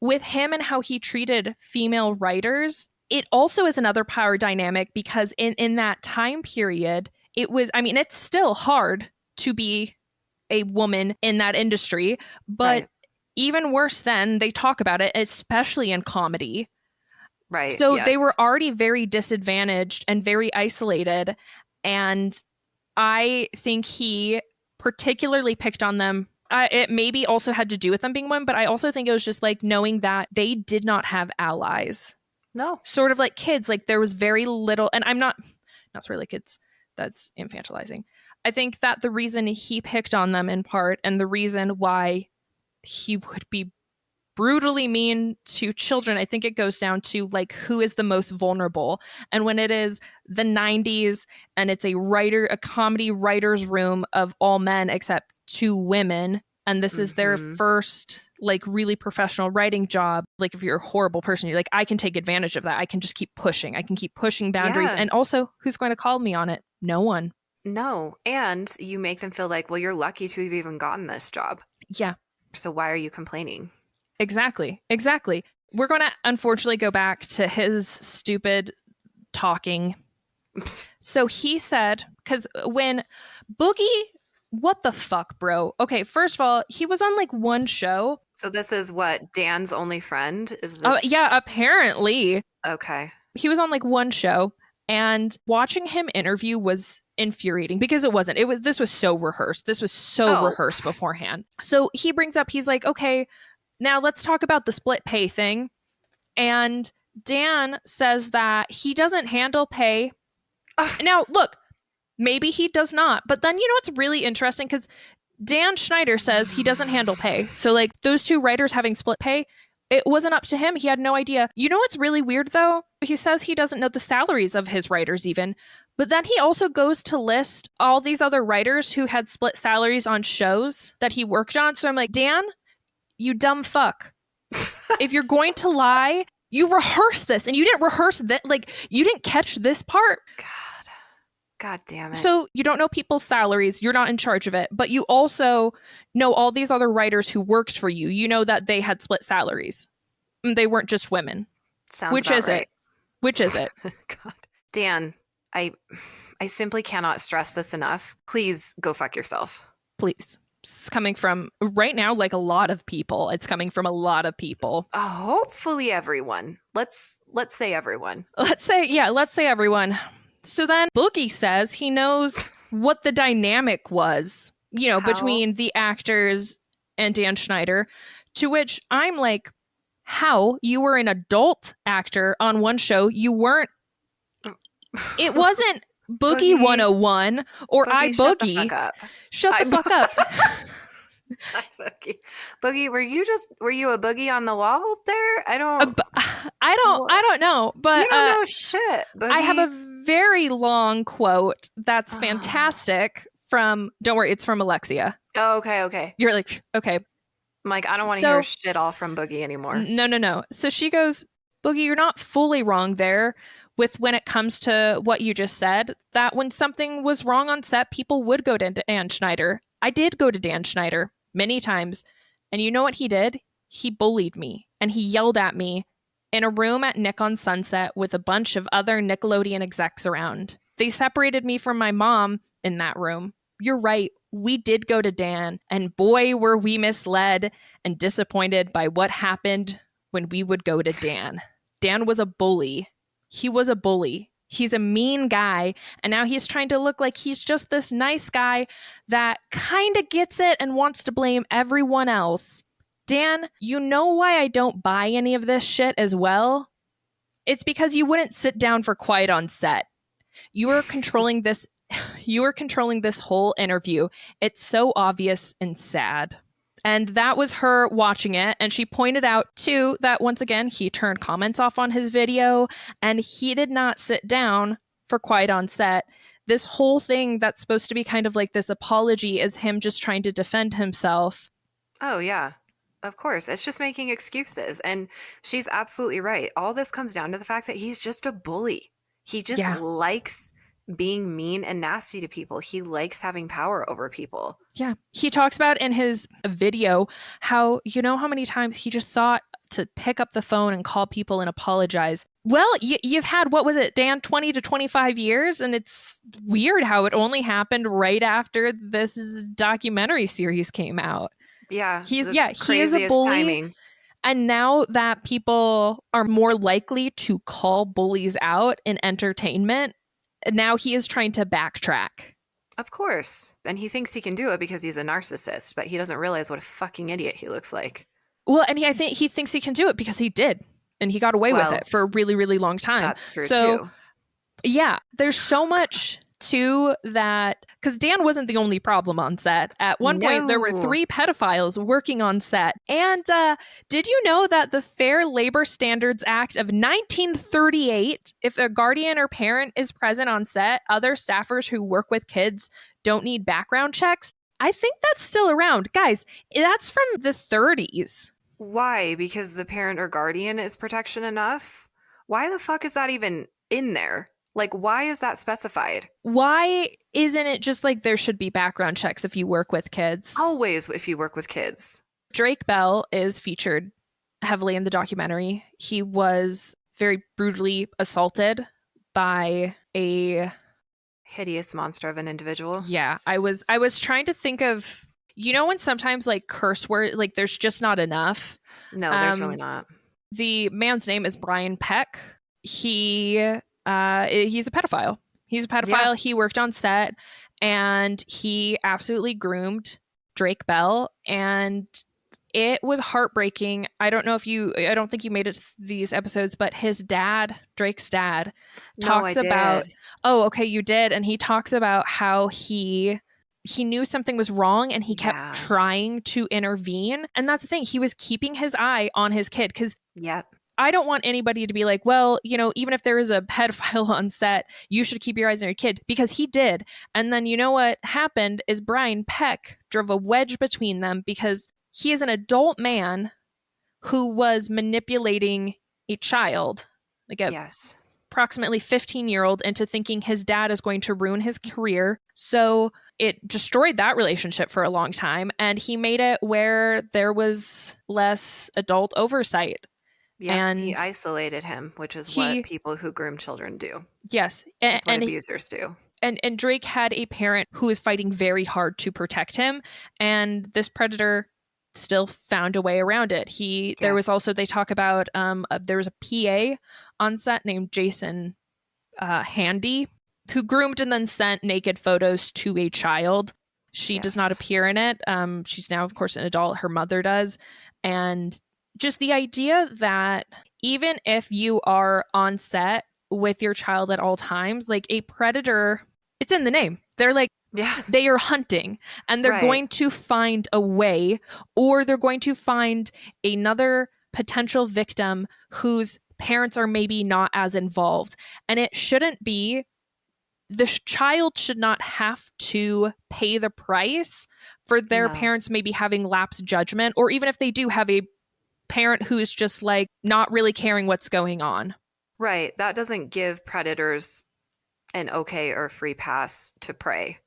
with him and how he treated female writers, it also is another power dynamic, because in that time period, it was, I mean, it's still hard to be a woman in that industry, but even worse then, they talk about it, especially in comedy. Right. So they were already very disadvantaged and very isolated. And I think he particularly picked on them. It maybe also had to do with them being women, but I also think it was just like knowing that they did not have allies. No. Sort of like kids. Like there was very little, and I'm not sort of like kids. That's infantilizing. I think that the reason he picked on them in part, and the reason why he would be brutally mean to children, I think it goes down to like who is the most vulnerable. And when it is the 90s and it's a comedy writer's room of all men except 2 women, and this is their first like really professional writing job, like if you're a horrible person, you're like, I can take advantage of that. I can just keep pushing. I can keep pushing boundaries. And also, who's going to call me on it? No one. No. And you make them feel like, well, you're lucky to have even gotten this job. Yeah. So why are you complaining? Exactly. We're going to unfortunately go back to his stupid talking. So he said, because when Boogie, what the fuck, bro? Okay, first of all, he was on like one show. So this is what, Dan's only friend? Is this? Yeah, apparently. Okay. He was on like one show, and watching him interview was infuriating, because this was so rehearsed. This was so rehearsed beforehand. So he brings up, he's like, okay, now let's talk about the split pay thing. And Dan says that he doesn't handle pay. Now, look, maybe he does not. But then, you know what's really interesting? Because Dan Schneider says he doesn't handle pay. So like those 2 writers having split pay, it wasn't up to him. He had no idea. You know what's really weird, though? He says he doesn't know the salaries of his writers even. But then he also goes to list all these other writers who had split salaries on shows that he worked on. So I'm like, Dan, you dumb fuck. If you're going to lie, you rehearse this. And you didn't rehearse that. Like, you didn't catch this part. God damn it. So you don't know people's salaries. You're not in charge of it. But you also know all these other writers who worked for you. You know that they had split salaries. They weren't just women. Sounds Which about is right. it? Which is it? God. Dan, I simply cannot stress this enough. Please go fuck yourself. Please. It's coming from right now, like a lot of people. It's coming from a lot of people. Hopefully everyone. Let's say everyone. Let's say everyone. So then Boogie says he knows what the dynamic was, How? between the actors and Dan Schneider, to which I'm like, how? You were an adult actor on one show. You weren't. It wasn't Boogie 101 or Boogie, I shut the Boogie. fuck up. Shut the fuck up. Boogie, were you a boogie on the wall there? I don't know, but you don't know shit, Boogie. I have a very long quote that's fantastic from, don't worry, it's from Alexia. Oh, okay. You're like, okay. I'm like, I don't want to hear shit all from Boogie anymore. No. So she goes, Boogie, you're not fully wrong there with when it comes to what you just said, that when something was wrong on set, people would go to Dan Schneider. I did go to Dan Schneider many times. And you know what he did? He bullied me and he yelled at me in a room at Nick on Sunset with a bunch of other Nickelodeon execs around. They separated me from my mom in that room. You're right. We did go to Dan, and boy, were we misled and disappointed by what happened when we would go to Dan. Dan was a bully. He was a bully. He's a mean guy, and now he's trying to look like he's just this nice guy that kind of gets it and wants to blame everyone else. Dan, you know why I don't buy any of this shit as well? It's because you wouldn't sit down for quiet on set. You were controlling this. You were controlling this whole interview. It's so obvious and sad. And that was her watching it. And she pointed out, too, that once again, he turned comments off on his video and he did not sit down for quiet on set. This whole thing that's supposed to be kind of like this apology is him just trying to defend himself. Oh, yeah. Of course. It's just making excuses. And she's absolutely right. All this comes down to the fact that he's just a bully. He just likes being mean and nasty to people. He likes having power over people. Yeah. He talks about in his video how, how many times he just thought to pick up the phone and call people and apologize. Well, you've had, what was it, Dan, 20 to 25 years? And it's weird how it only happened right after this documentary series came out. Yeah. He is a bully. Timing. And now that people are more likely to call bullies out in entertainment, now he is trying to backtrack. Of course. And he thinks he can do it because he's a narcissist, but he doesn't realize what a fucking idiot he looks like. Well, and I think he thinks he can do it because he did. And he got away with it for a really, really long time. That's true, too. Yeah, there's so much to that, because Dan wasn't the only problem on set. At one point, there were 3 pedophiles working on set. And did you know that the Fair Labor Standards Act of 1938, if a guardian or parent is present on set, other staffers who work with kids don't need background checks? I think that's still around. Guys, that's from the 30s. Why? Because the parent or guardian is protection enough? Why the fuck is that even in there? Like, why is that specified? Why isn't it just like there should be background checks if you work with kids? Always if you work with kids. Drake Bell is featured heavily in the documentary. He was very brutally assaulted by a hideous monster of an individual. Yeah, I was trying to think of, when sometimes like curse word, like there's just not enough. No, there's really not. The man's name is Brian Peck. He's a pedophile. Yeah. He worked on set and he absolutely groomed Drake Bell, and it was heartbreaking. I don't think you made it to these episodes, but his dad, Drake's dad, talks about, oh, okay, you did. And he talks about how he knew something was wrong and he kept trying to intervene. And that's the thing. He was keeping his eye on his kid because I don't want anybody to be like, well, even if there is a pedophile on set, you should keep your eyes on your kid, because he did. And then what happened is Brian Peck drove a wedge between them because he is an adult man who was manipulating a child, like approximately 15-year-old, into thinking his dad is going to ruin his career. So it destroyed that relationship for a long time. And he made it where there was less adult oversight. Yeah, and he isolated him, which is what people who groom children do. Yes. That's what abusers do. And Drake had a parent who was fighting very hard to protect him, and this predator still found a way around it. There was also, they talk about, there was a PA on set named Jason Handy, who groomed and then sent naked photos to a child. She does not appear in it. She's now, of course, an adult. Her mother does. And just the idea that even if you are on set with your child at all times, like a predator, it's in the name. They're like, they are hunting, and they're going to find a way, or they're going to find another potential victim whose parents are maybe not as involved. And it shouldn't be, the child should not have to pay the price for their parents maybe having lapsed judgment, or even if they do have a parent who's just like not really caring what's going on. Right. That doesn't give predators an okay or free pass to prey.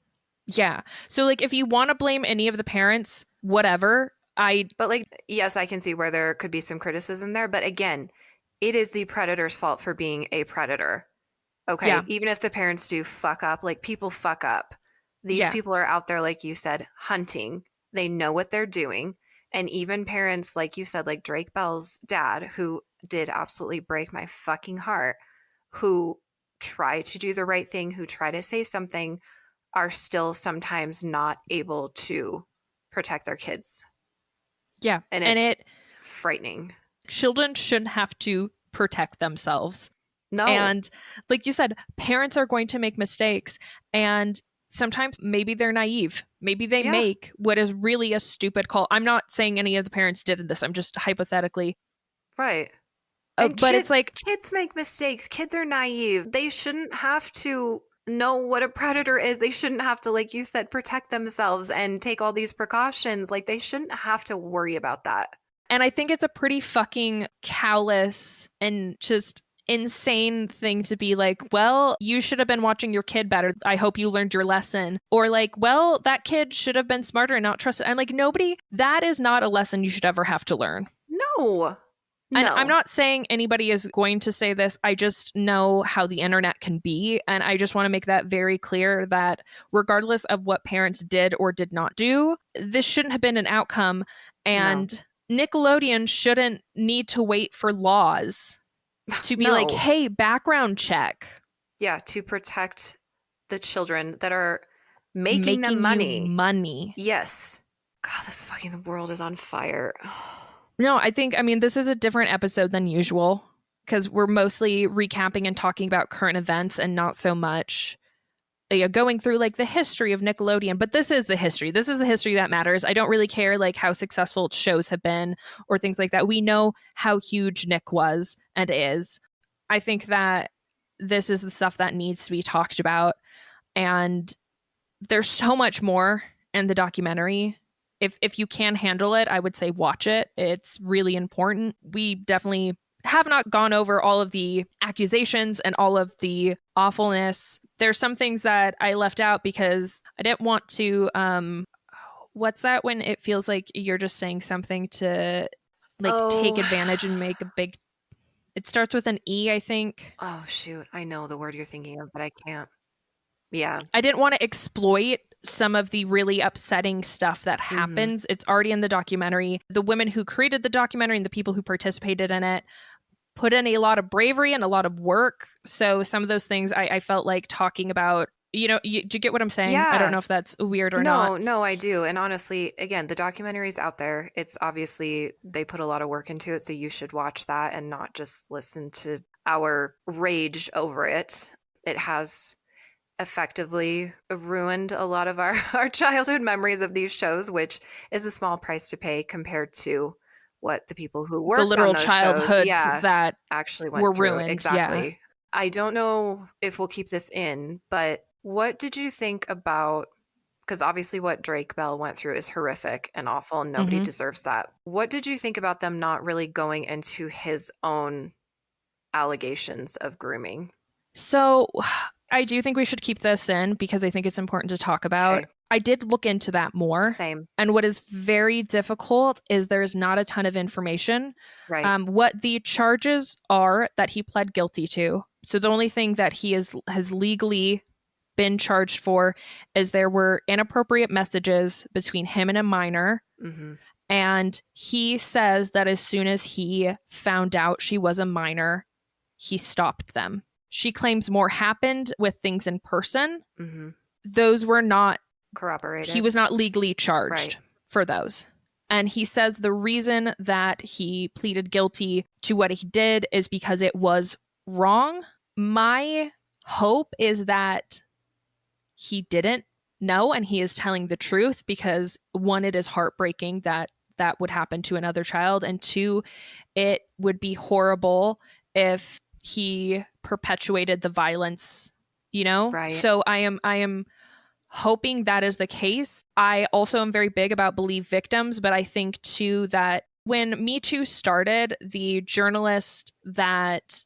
Yeah. So like if you want to blame any of the parents, whatever, But like, yes, I can see where there could be some criticism there. But again, it is the predator's fault for being a predator. Okay. Yeah. Even if the parents do fuck up, like people fuck up. These people are out there, like you said, hunting. They know what they're doing. And even parents, like you said, like Drake Bell's dad, who did absolutely break my fucking heart, who try to do the right thing, who try to say something, are still sometimes not able to protect their kids. Yeah. And it's frightening. Children shouldn't have to protect themselves. No. And like you said, parents are going to make mistakes, and sometimes maybe they're naive. Maybe they make what is really a stupid call. I'm not saying any of the parents did this. I'm just hypothetically. Right. But it's like, kids make mistakes. Kids are naive. They shouldn't have to know what a predator is. They shouldn't have to, like you said, protect themselves and take all these precautions. Like they shouldn't have to worry about that. And I think it's a pretty fucking callous and just insane thing to be like, well, you should have been watching your kid better. I hope you learned your lesson. Or like, well, that kid should have been smarter and not trusted. I'm like, that is not a lesson you should ever have to learn. No. And I'm not saying anybody is going to say this. I just know how the internet can be. And I just want to make that very clear that regardless of what parents did or did not do, this shouldn't have been an outcome. And Nickelodeon shouldn't need to wait for laws to be like, hey, background check. Yeah, to protect the children that are making them money. Yes. God, this fucking world is on fire. No, I mean, this is a different episode than usual because we're mostly recapping and talking about current events and not so much going through like the history of Nickelodeon. But this is the history. This is the history that matters. I don't really care like how successful shows have been or things like that. We know how huge Nick was and is. I think that this is the stuff that needs to be talked about. And there's so much more in the documentary. If you can handle it, I would say watch it. It's really important. We definitely have not gone over all of the accusations and all of the awfulness. There's some things that I left out because I didn't want to, what's that when it feels like you're just saying something to like take advantage and make a big, it starts with an E, I think. Oh, shoot. I know the word you're thinking of, but I can't. Yeah. I didn't want to exploit some of the really upsetting stuff that happens. It's already in the documentary. The women who created the documentary and the people who participated in it put in a lot of bravery and a lot of work. So some of those things I felt like talking about, do you get what I'm saying? Yeah. I don't know if that's weird or not. No, I do. And honestly, again, the documentary's out there. It's obviously, they put a lot of work into it. So you should watch that and not just listen to our rage over it. It has effectively ruined a lot of our childhood memories of these shows, which is a small price to pay compared to what the people who worked the literal on those childhoods shows, that actually went were through. ruined. Exactly. Yeah. I don't know if we'll keep this in, but what did you think about, because obviously what Drake Bell went through is horrific and awful and nobody deserves that. What did you think about them not really going into his own allegations of grooming? So I do think we should keep this in because I think it's important to talk about. Okay. I did look into that more. Same. And what is very difficult is there's not a ton of information. Right. What the charges are that he pled guilty to. So the only thing that he has legally been charged for is there were inappropriate messages between him and a minor. Mm-hmm. And he says that as soon as he found out she was a minor, he stopped them. She claims more happened with things in person. Mm-hmm. Those were not corroborated. He was not legally charged Right. for those. And he says the reason that he pleaded guilty to what he did is because it was wrong. My hope is that he didn't know and he is telling the truth, because one, it is heartbreaking that that would happen to another child, and two, it would be horrible if he perpetuated the violence, you know? Right. So I am hoping that is the case. I also am very big about believe victims, but I think too that when Me Too started, the journalist that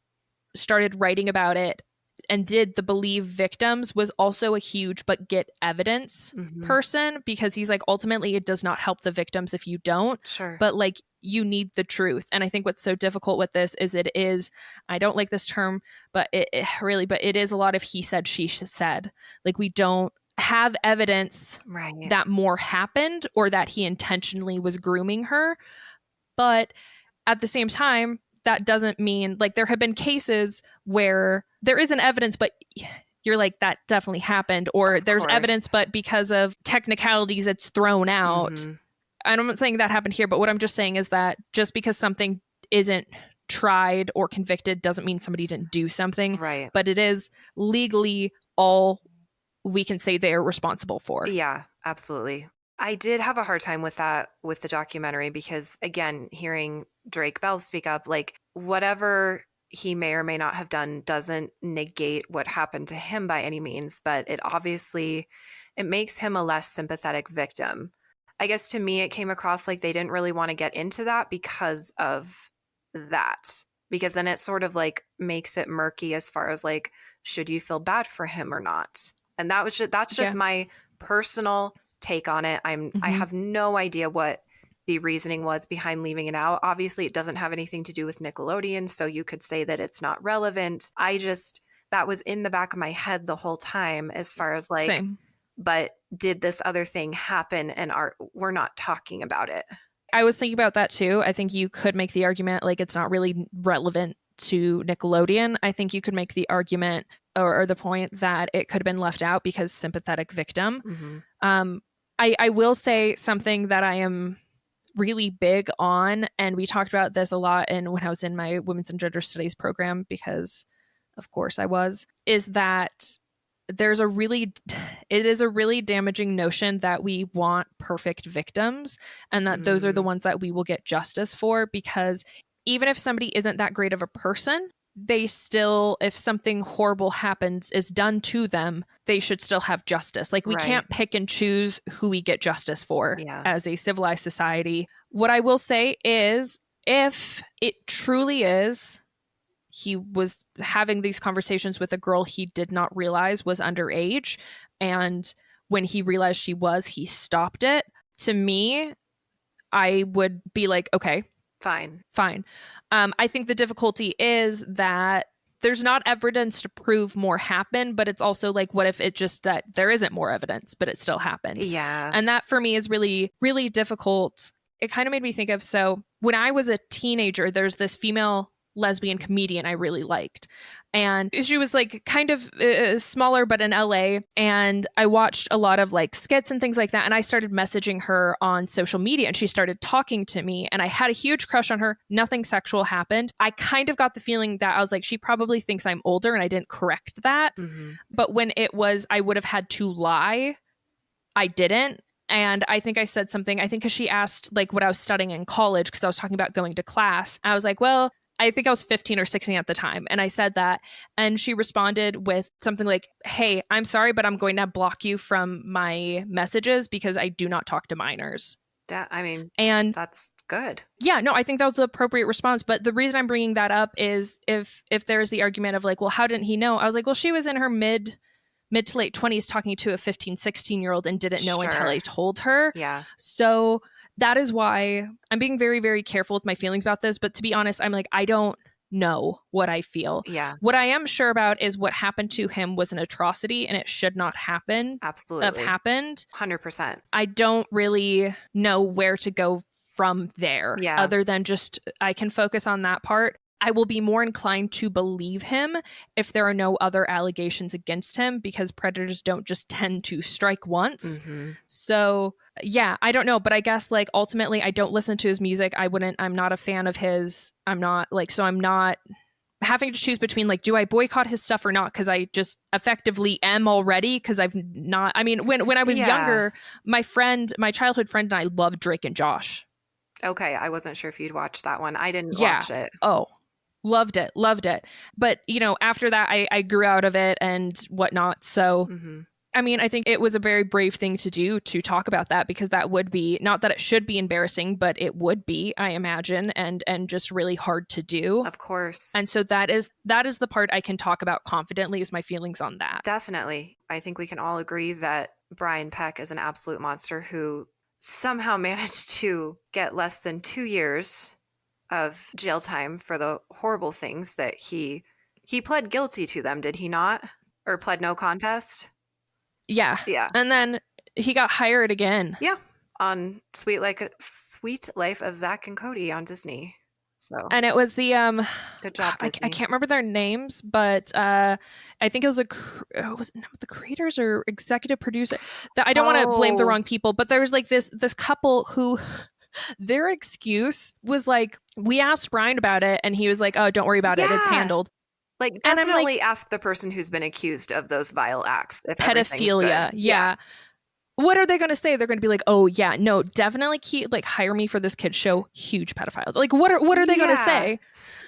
started writing about it and did the believe victims was also a huge but get evidence person, because he's like, ultimately it does not help the victims if you don't. Sure. But like, you need the truth. And I think what's so difficult with this is it is, I don't like this term, but it is a lot of he said, she said. Like, we don't have evidence Right. that more happened or that he intentionally was grooming her. But at the same time, that doesn't mean, like, there have been cases where there isn't evidence, but you're like, that definitely happened, or there's evidence, but because of technicalities, it's thrown out. Mm-hmm. I'm not saying that happened here, but what I'm just saying is that just because something isn't tried or convicted doesn't mean somebody didn't do something. Right. But it is legally all we can say they're responsible for. Yeah, absolutely. I did have a hard time with that, with the documentary, because again, hearing Drake Bell speak up, like, whatever he may or may not have done doesn't negate what happened to him by any means, but it makes him a less sympathetic victim. I guess to me, it came across like they didn't really want to get into that because of that, because then it sort of like makes it murky as far as like, should you feel bad for him or not? And that's just my personal take on it. I have no idea what the reasoning was behind leaving it out. Obviously, it doesn't have anything to do with Nickelodeon, so you could say that it's not relevant. That was in the back of my head the whole time, as far as like, Same. But did this other thing happen and we're not talking about it? I was thinking about that too. I think you could make the argument like it's not really relevant to Nickelodeon. I think you could make the argument or the point that it could have been left out because sympathetic victim. Mm-hmm. I will say something that I am really big on, and we talked about this a lot when I was in my women's and gender studies program, because of course I was, is that it is a really damaging notion that we want perfect victims and that those are the ones that we will get justice for, because even if somebody isn't that great of a person, they still, if something horrible is done to them, they should still have justice. Like, we can't pick and choose who we get justice for as a civilized society. What I will say is, if it truly is, he was having these conversations with a girl he did not realize was underage, and when he realized she was, he stopped it. To me, I would be like, okay, fine. I think the difficulty is that there's not evidence to prove more happened, but it's also like, what if it just that there isn't more evidence, but it still happened? Yeah. And that for me is really, really difficult. It kind of made me think of, so when I was a teenager, there's this female lesbian comedian I really liked. And she was like kind of smaller, but in LA. And I watched a lot of like skits and things like that. And I started messaging her on social media and she started talking to me. And I had a huge crush on her. Nothing sexual happened. I kind of got the feeling that I was like, she probably thinks I'm older, and I didn't correct that. But when it was, I would have had to lie, I didn't. And I think I said something, I think because she asked like what I was studying in college, because I was talking about going to class. I was like, well, I think I was 15 or 16 at the time. And I said that. And she responded with something like, hey, I'm sorry, but I'm going to block you from my messages because I do not talk to minors. And that's good. Yeah, no, I think that was the appropriate response. But the reason I'm bringing that up is if there's the argument of like, well, how didn't he know? I was like, well, she was in her mid to late 20s talking to a 15, 16-year-old and didn't know until I told her. Yeah. So that is why I'm being very, very careful with my feelings about this. But to be honest, I'm like, I don't know what I feel. Yeah, What I am sure about is what happened to him was an atrocity and it should not have absolutely. happened. 100%. I don't really know where to go from there Yeah. other than just I can focus on that part. I will be more inclined to believe him if there are no other allegations against him because predators don't just tend to strike once. Mm-hmm. So, yeah, I don't know, but I guess like ultimately I don't listen to his music. I'm not a fan of his. I'm not having to choose between like, do I boycott his stuff or not? Because I just effectively am already. Because I've not. I mean, when I was younger, my childhood friend, and I loved Drake and Josh. Okay, I wasn't sure if you'd watched that one. I didn't Yeah. watch it. Oh, loved it. Loved it. But after that, I grew out of it and whatnot. So. Mm-hmm. I mean, I think it was a very brave thing to do to talk about that because that would be not that it should be embarrassing, but it would be, I imagine, and just really hard to do. Of course. And so that is the part I can talk about confidently is my feelings on that. Definitely. I think we can all agree that Brian Peck is an absolute monster who somehow managed to get less than 2 years of jail time for the horrible things that he pled guilty to them, did he not? Or pled no contest? Yeah. Yeah. And then he got hired again. Yeah. On Sweet Life of Zach and Cody on Disney. So And it was the good job, I Disney. can't remember their names, but I think it was the creators or executive producer. I don't want to blame the wrong people, but there was like this couple who their excuse was like, we asked Brian about it and he was like, oh, don't worry about it, it's handled. Like, definitely ask the person who's been accused of those vile acts. If pedophilia. Yeah. What are they going to say? They're going to be like, oh, yeah, no, definitely hire me for this kid's show. Huge pedophile. Like, what are they going to say?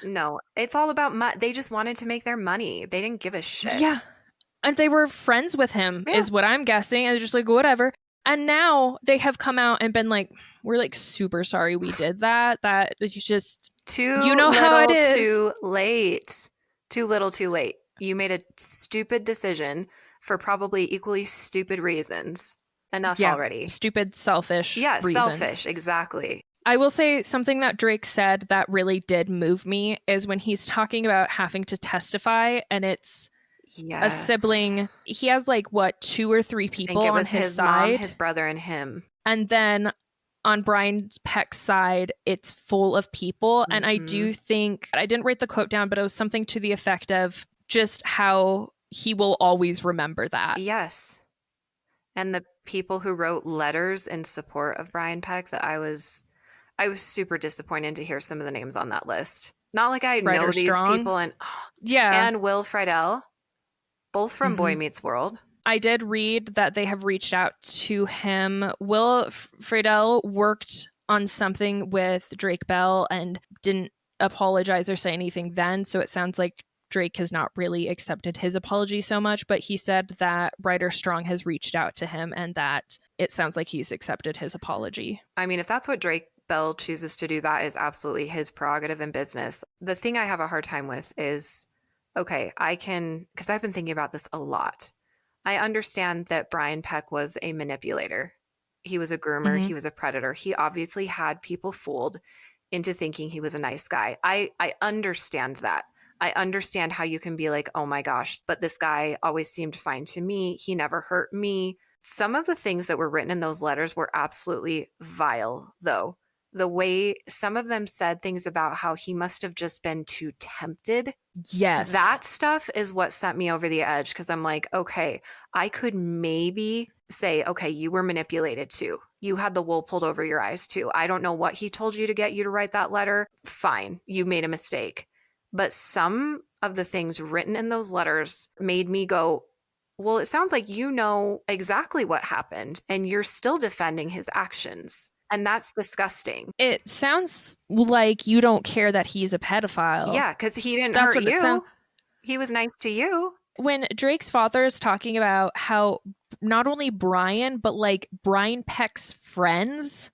No, it's all about money. They just wanted to make their money. They didn't give a shit. Yeah. And they were friends with him, is what I'm guessing. And they're just like, whatever. And now they have come out and been like, we're like super sorry we did that. That is just how it is. Too late. Too little, too late. You made a stupid decision for probably equally stupid reasons. Enough already. Stupid, selfish reasons. Selfish, exactly. I will say something that Drake said that really did move me is when he's talking about having to testify and it's a sibling. He has like, 2 or 3 people on his side. Mom, his brother, and him. And then on Brian Peck's side, it's full of people. Mm-hmm. And I do think, I didn't write the quote down, but it was something to the effect of just how he will always remember that. Yes. And the people who wrote letters in support of Brian Peck, that I was super disappointed to hear some of the names on that list. Not like I know these people. And and Will Friedle, both from Boy Meets World. I did read that they have reached out to him. Will Friedle worked on something with Drake Bell and didn't apologize or say anything then. So it sounds like Drake has not really accepted his apology so much. But he said that Ryder Strong has reached out to him and that it sounds like he's accepted his apology. I mean, if that's what Drake Bell chooses to do, that is absolutely his prerogative in business. The thing I have a hard time with is, okay, because I've been thinking about this a lot. I understand that Brian Peck was a manipulator. He was a groomer. He was a predator. He obviously had people fooled into thinking he was a nice guy. I understand that. I understand how you can be like, oh my gosh, but this guy always seemed fine to me. He never hurt me. Some of the things that were written in those letters were absolutely vile, though. The way some of them said things about how he must have just been too tempted. Yes. That stuff is what sent me over the edge because I'm like, okay, I could maybe say, okay, you were manipulated too. You had the wool pulled over your eyes too. I don't know what he told you to get you to write that letter. Fine, you made a mistake. But some of the things written in those letters made me go, well, it sounds like you know exactly what happened and you're still defending his actions. And that's disgusting. It sounds like you don't care that he's a pedophile. Yeah, because he didn't hurt you. He was nice to you. When Drake's father is talking about how not only Brian, but like Brian Peck's friends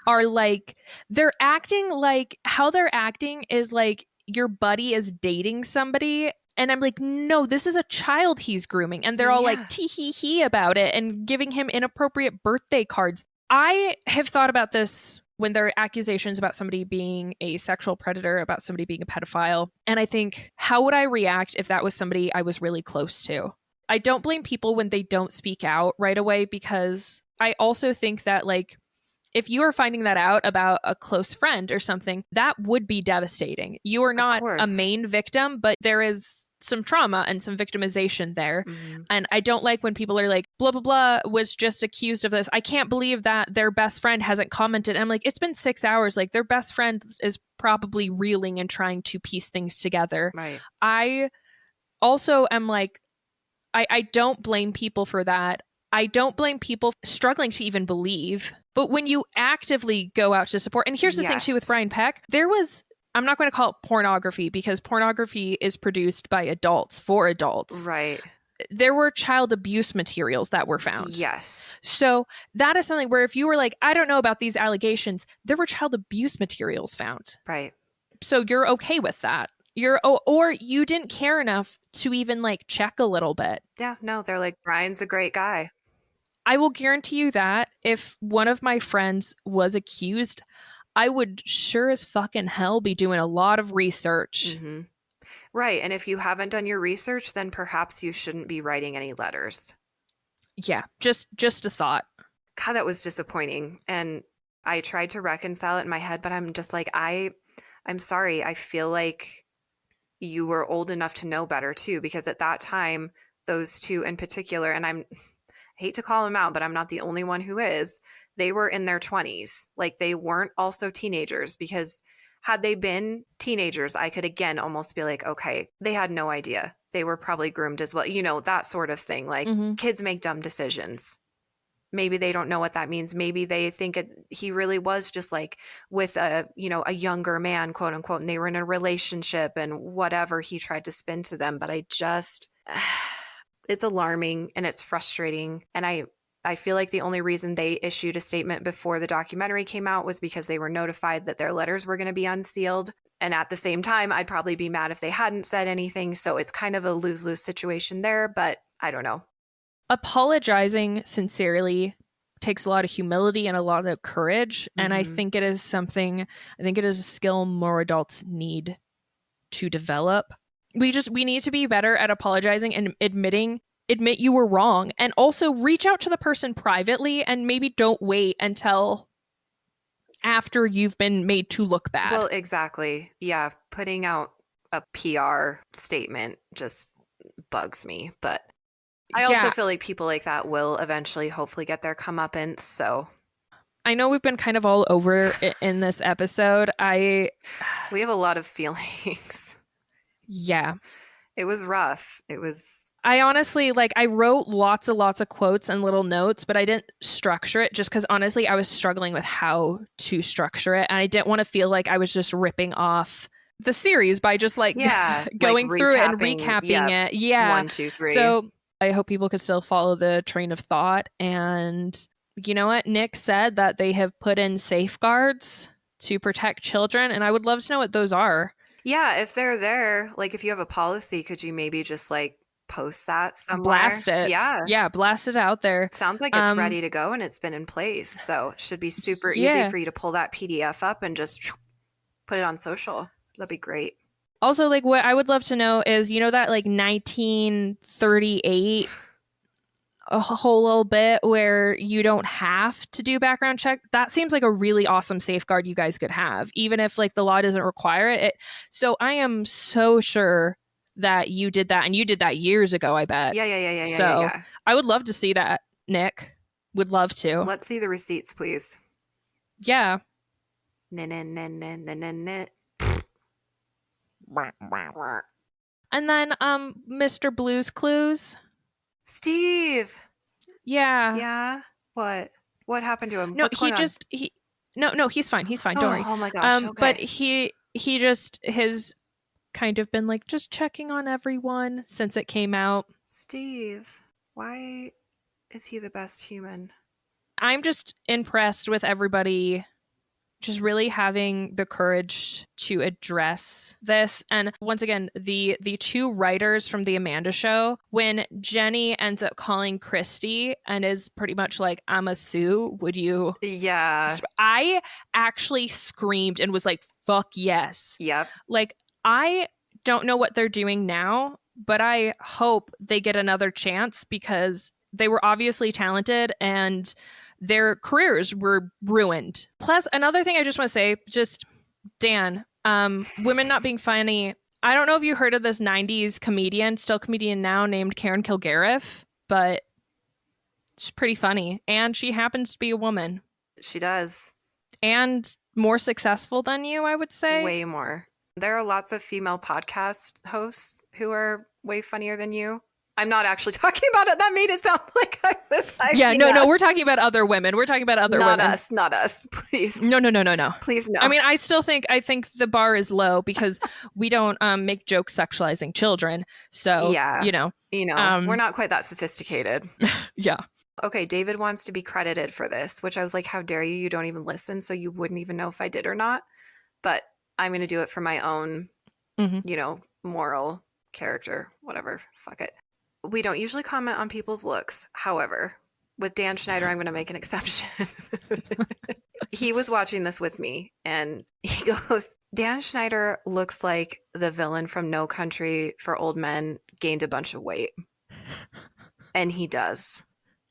are like, they're acting like, how they're acting is like your buddy is dating somebody. And I'm like, no, this is a child he's grooming. And they're all like tee-hee-hee about it and giving him inappropriate birthday cards. I have thought about this when there are accusations about somebody being a sexual predator, about somebody being a pedophile. And I think, how would I react if that was somebody I was really close to? I don't blame people when they don't speak out right away, because I also think that, like, if you are finding that out about a close friend or something, that would be devastating. You are not a main victim, but there is some trauma and some victimization there. Mm-hmm. And I don't like when people are like, blah, blah, blah was just accused of this. I can't believe that their best friend hasn't commented. And I'm like, it's been 6 hours. Like, their best friend is probably reeling and trying to piece things together. Right. I also am like, I don't blame people for that. I don't blame people struggling to even believe. But when you actively go out to support, and here's the thing too with Brian Peck, there was, I'm not going to call it pornography, because pornography is produced by adults for adults. Right. There were child abuse materials that were found. Yes. So that is something where if you were like, I don't know about these allegations, there were child abuse materials found. Right. So you're okay with that. Or you didn't care enough to even like check a little bit. Yeah, no, they're like, Brian's a great guy. I will guarantee you that if one of my friends was accused, I would sure as fucking hell be doing a lot of research. Mm-hmm. Right. And if you haven't done your research, then perhaps you shouldn't be writing any letters. Yeah, just a thought. God, that was disappointing. And I tried to reconcile it in my head, but I'm just like, I'm sorry. I feel like you were old enough to know better too, because at that time, those two in particular, and I hate to call them out, but I'm not the only one who is, they were in their 20s. Like, they weren't also teenagers, because had they been teenagers, I could again almost be like, okay, they had no idea. They were probably groomed as well. You know, that sort of thing. Like, kids make dumb decisions. Maybe they don't know what that means. Maybe they think he really was just like with a younger man, quote unquote, and they were in a relationship and whatever he tried to spin to them. But it's alarming and it's frustrating. And I feel like the only reason they issued a statement before the documentary came out was because they were notified that their letters were going to be unsealed. And at the same time, I'd probably be mad if they hadn't said anything. So it's kind of a lose-lose situation there, but I don't know. Apologizing sincerely takes a lot of humility and a lot of courage. And I think it is a skill more adults need to develop. We need to be better at apologizing and admit you were wrong, and also reach out to the person privately, and maybe don't wait until after you've been made to look bad. Well, exactly. Yeah. Putting out a PR statement just bugs me, but I also feel like people like that will eventually hopefully get their comeuppance. So I know we've been kind of all over in this episode. We have a lot of feelings. Yeah. It was rough. I honestly, like, I wrote lots of quotes and little notes, but I didn't structure it just because honestly I was struggling with how to structure it. And I didn't want to feel like I was just ripping off the series by just going through it and recapping it. Yeah. 1, 2, 3. So I hope people could still follow the train of thought. And you know what? Nick said that they have put in safeguards to protect children. And I would love to know what those are. Yeah. If they're there, like if you have a policy, could you maybe just like post that somewhere? Blast it. Yeah. Yeah. Blast it out there. Sounds like it's ready to go and it's been in place. So it should be super easy for you to pull that PDF up and just put it on social. That'd be great. Also, like, what I would love to know is, you know, that like 1938 a whole little bit where you don't have to do background check. That seems like a really awesome safeguard you guys could have, even if like the law doesn't require it. So I am so sure that you did that, and you did that years ago, I bet. Yeah. So I would love to see that, Nick. Would love to. Let's see the receipts, please. Yeah. And then Mr. Blue's Clues. Steve. Yeah. Yeah. What happened to him? No, he's fine. He's fine. Don't worry. Oh my gosh. Okay. But he just has kind of been like just checking on everyone since it came out. Steve, why is he the best human? I'm just impressed with everybody just really having the courage to address this. And once again, the two writers from the Amanda Show, when Jenny ends up calling Christy and is pretty much like, I'm a Sue, would you? Yeah. I actually screamed and was like, fuck yes. Yep. Like, I don't know what they're doing now, but I hope they get another chance because they were obviously talented and their careers were ruined. Plus, another thing I just want to say, just Dan, women not being funny. I don't know if you heard of this 90s comedian, still comedian now, named Karen Kilgariff, but she's pretty funny. And she happens to be a woman. She does. And more successful than you, I would say. Way more. There are lots of female podcast hosts who are way funnier than you. I'm not actually talking about it. That made it sound like I was. Yeah, no, we're talking about other women. We're talking about other women. Not us, please. No. Please, no. I mean, I think the bar is low because we don't make jokes sexualizing children. So, yeah, we're not quite that sophisticated. Yeah. Okay, David wants to be credited for this, which I was like, how dare you? You don't even listen, so you wouldn't even know if I did or not. But I'm going to do it for my own, moral character, whatever. Fuck it. We don't usually comment on people's looks. However, with Dan Schneider, I'm going to make an exception. He was watching this with me and he goes, Dan Schneider looks like the villain from No Country for Old Men gained a bunch of weight. And he does.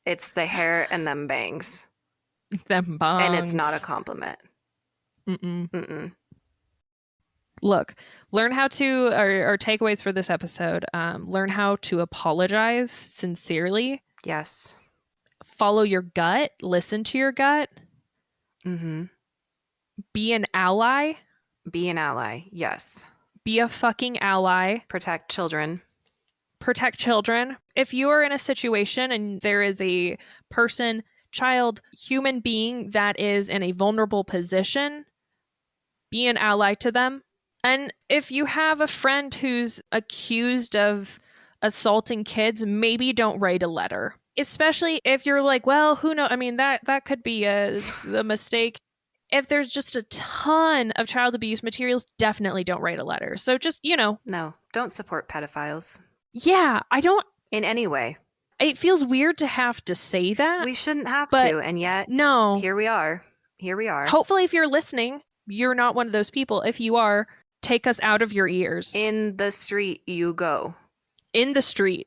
It's the hair and them bangs. Them bangs. And it's not a compliment. Mm-mm. Look, learn how to, our takeaways for this episode, learn how to apologize sincerely. Yes. Follow your gut. Listen to your gut. Mm-hmm. Be an ally. Be an ally. Yes. Be a fucking ally. Protect children. Protect children. If you are in a situation and there is a person, child, human being that is in a vulnerable position, be an ally to them. And if you have a friend who's accused of assaulting kids, maybe don't write a letter. Especially if you're like, well, who knows? I mean, that could be a mistake. If there's just a ton of child abuse materials, definitely don't write a letter. So just, No, don't support pedophiles. Yeah, I don't. In any way. It feels weird to have to say that. We shouldn't have to, and yet, no. Here we are. Hopefully, if you're listening, you're not one of those people. If you are, take us out of your ears. In the street you go. In the street.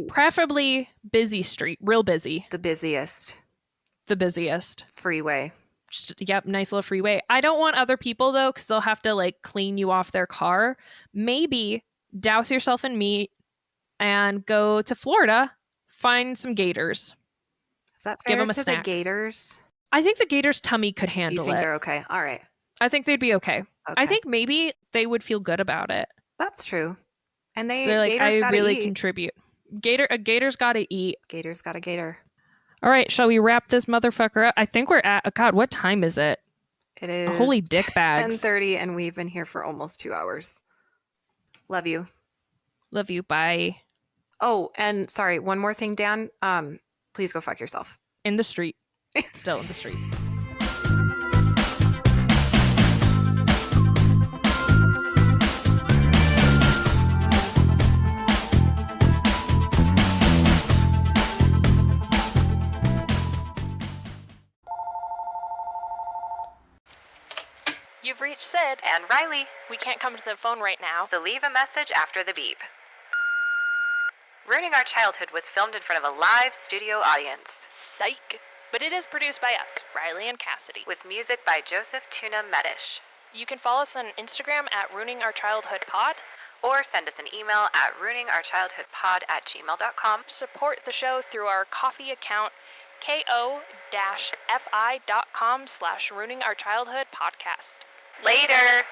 Preferably busy street. Real busy. The busiest. Freeway. Just, yep, nice little freeway. I don't want other people, though, because they'll have to, clean you off their car. Maybe douse yourself in meat and go to Florida, find some gators. Is that fair Give them a to snack. The gators? I think the gator's tummy could handle it. You think they're okay? All right. I think they'd be okay. I think maybe they would feel good about it. That's true. And they're like, I really contribute. A gator's got to eat. Gator's got a gator. All right, shall we wrap this motherfucker up? I think we're at, God, what time is it? It is holy dick bags. 10:30 and we've been here for almost 2 hours. Love you. Love you. Bye. Oh, and sorry, one more thing, Dan. Please go fuck yourself. In the street. Still in the street. You've reached Sid and Riley. We can't come to the phone right now, so leave a message after the beep. Ruining Our Childhood was filmed in front of a live studio audience. Psych. But it is produced by us, Riley and Cassidy. With music by Joseph Tuna Medish. You can follow us on Instagram at Ruining Our Childhood Pod. Or send us an email at ruiningourchildhoodpod@gmail.com. Support the show through our Ko-fi account, ko-fi.com/Ruining Our Childhood Podcast. Later.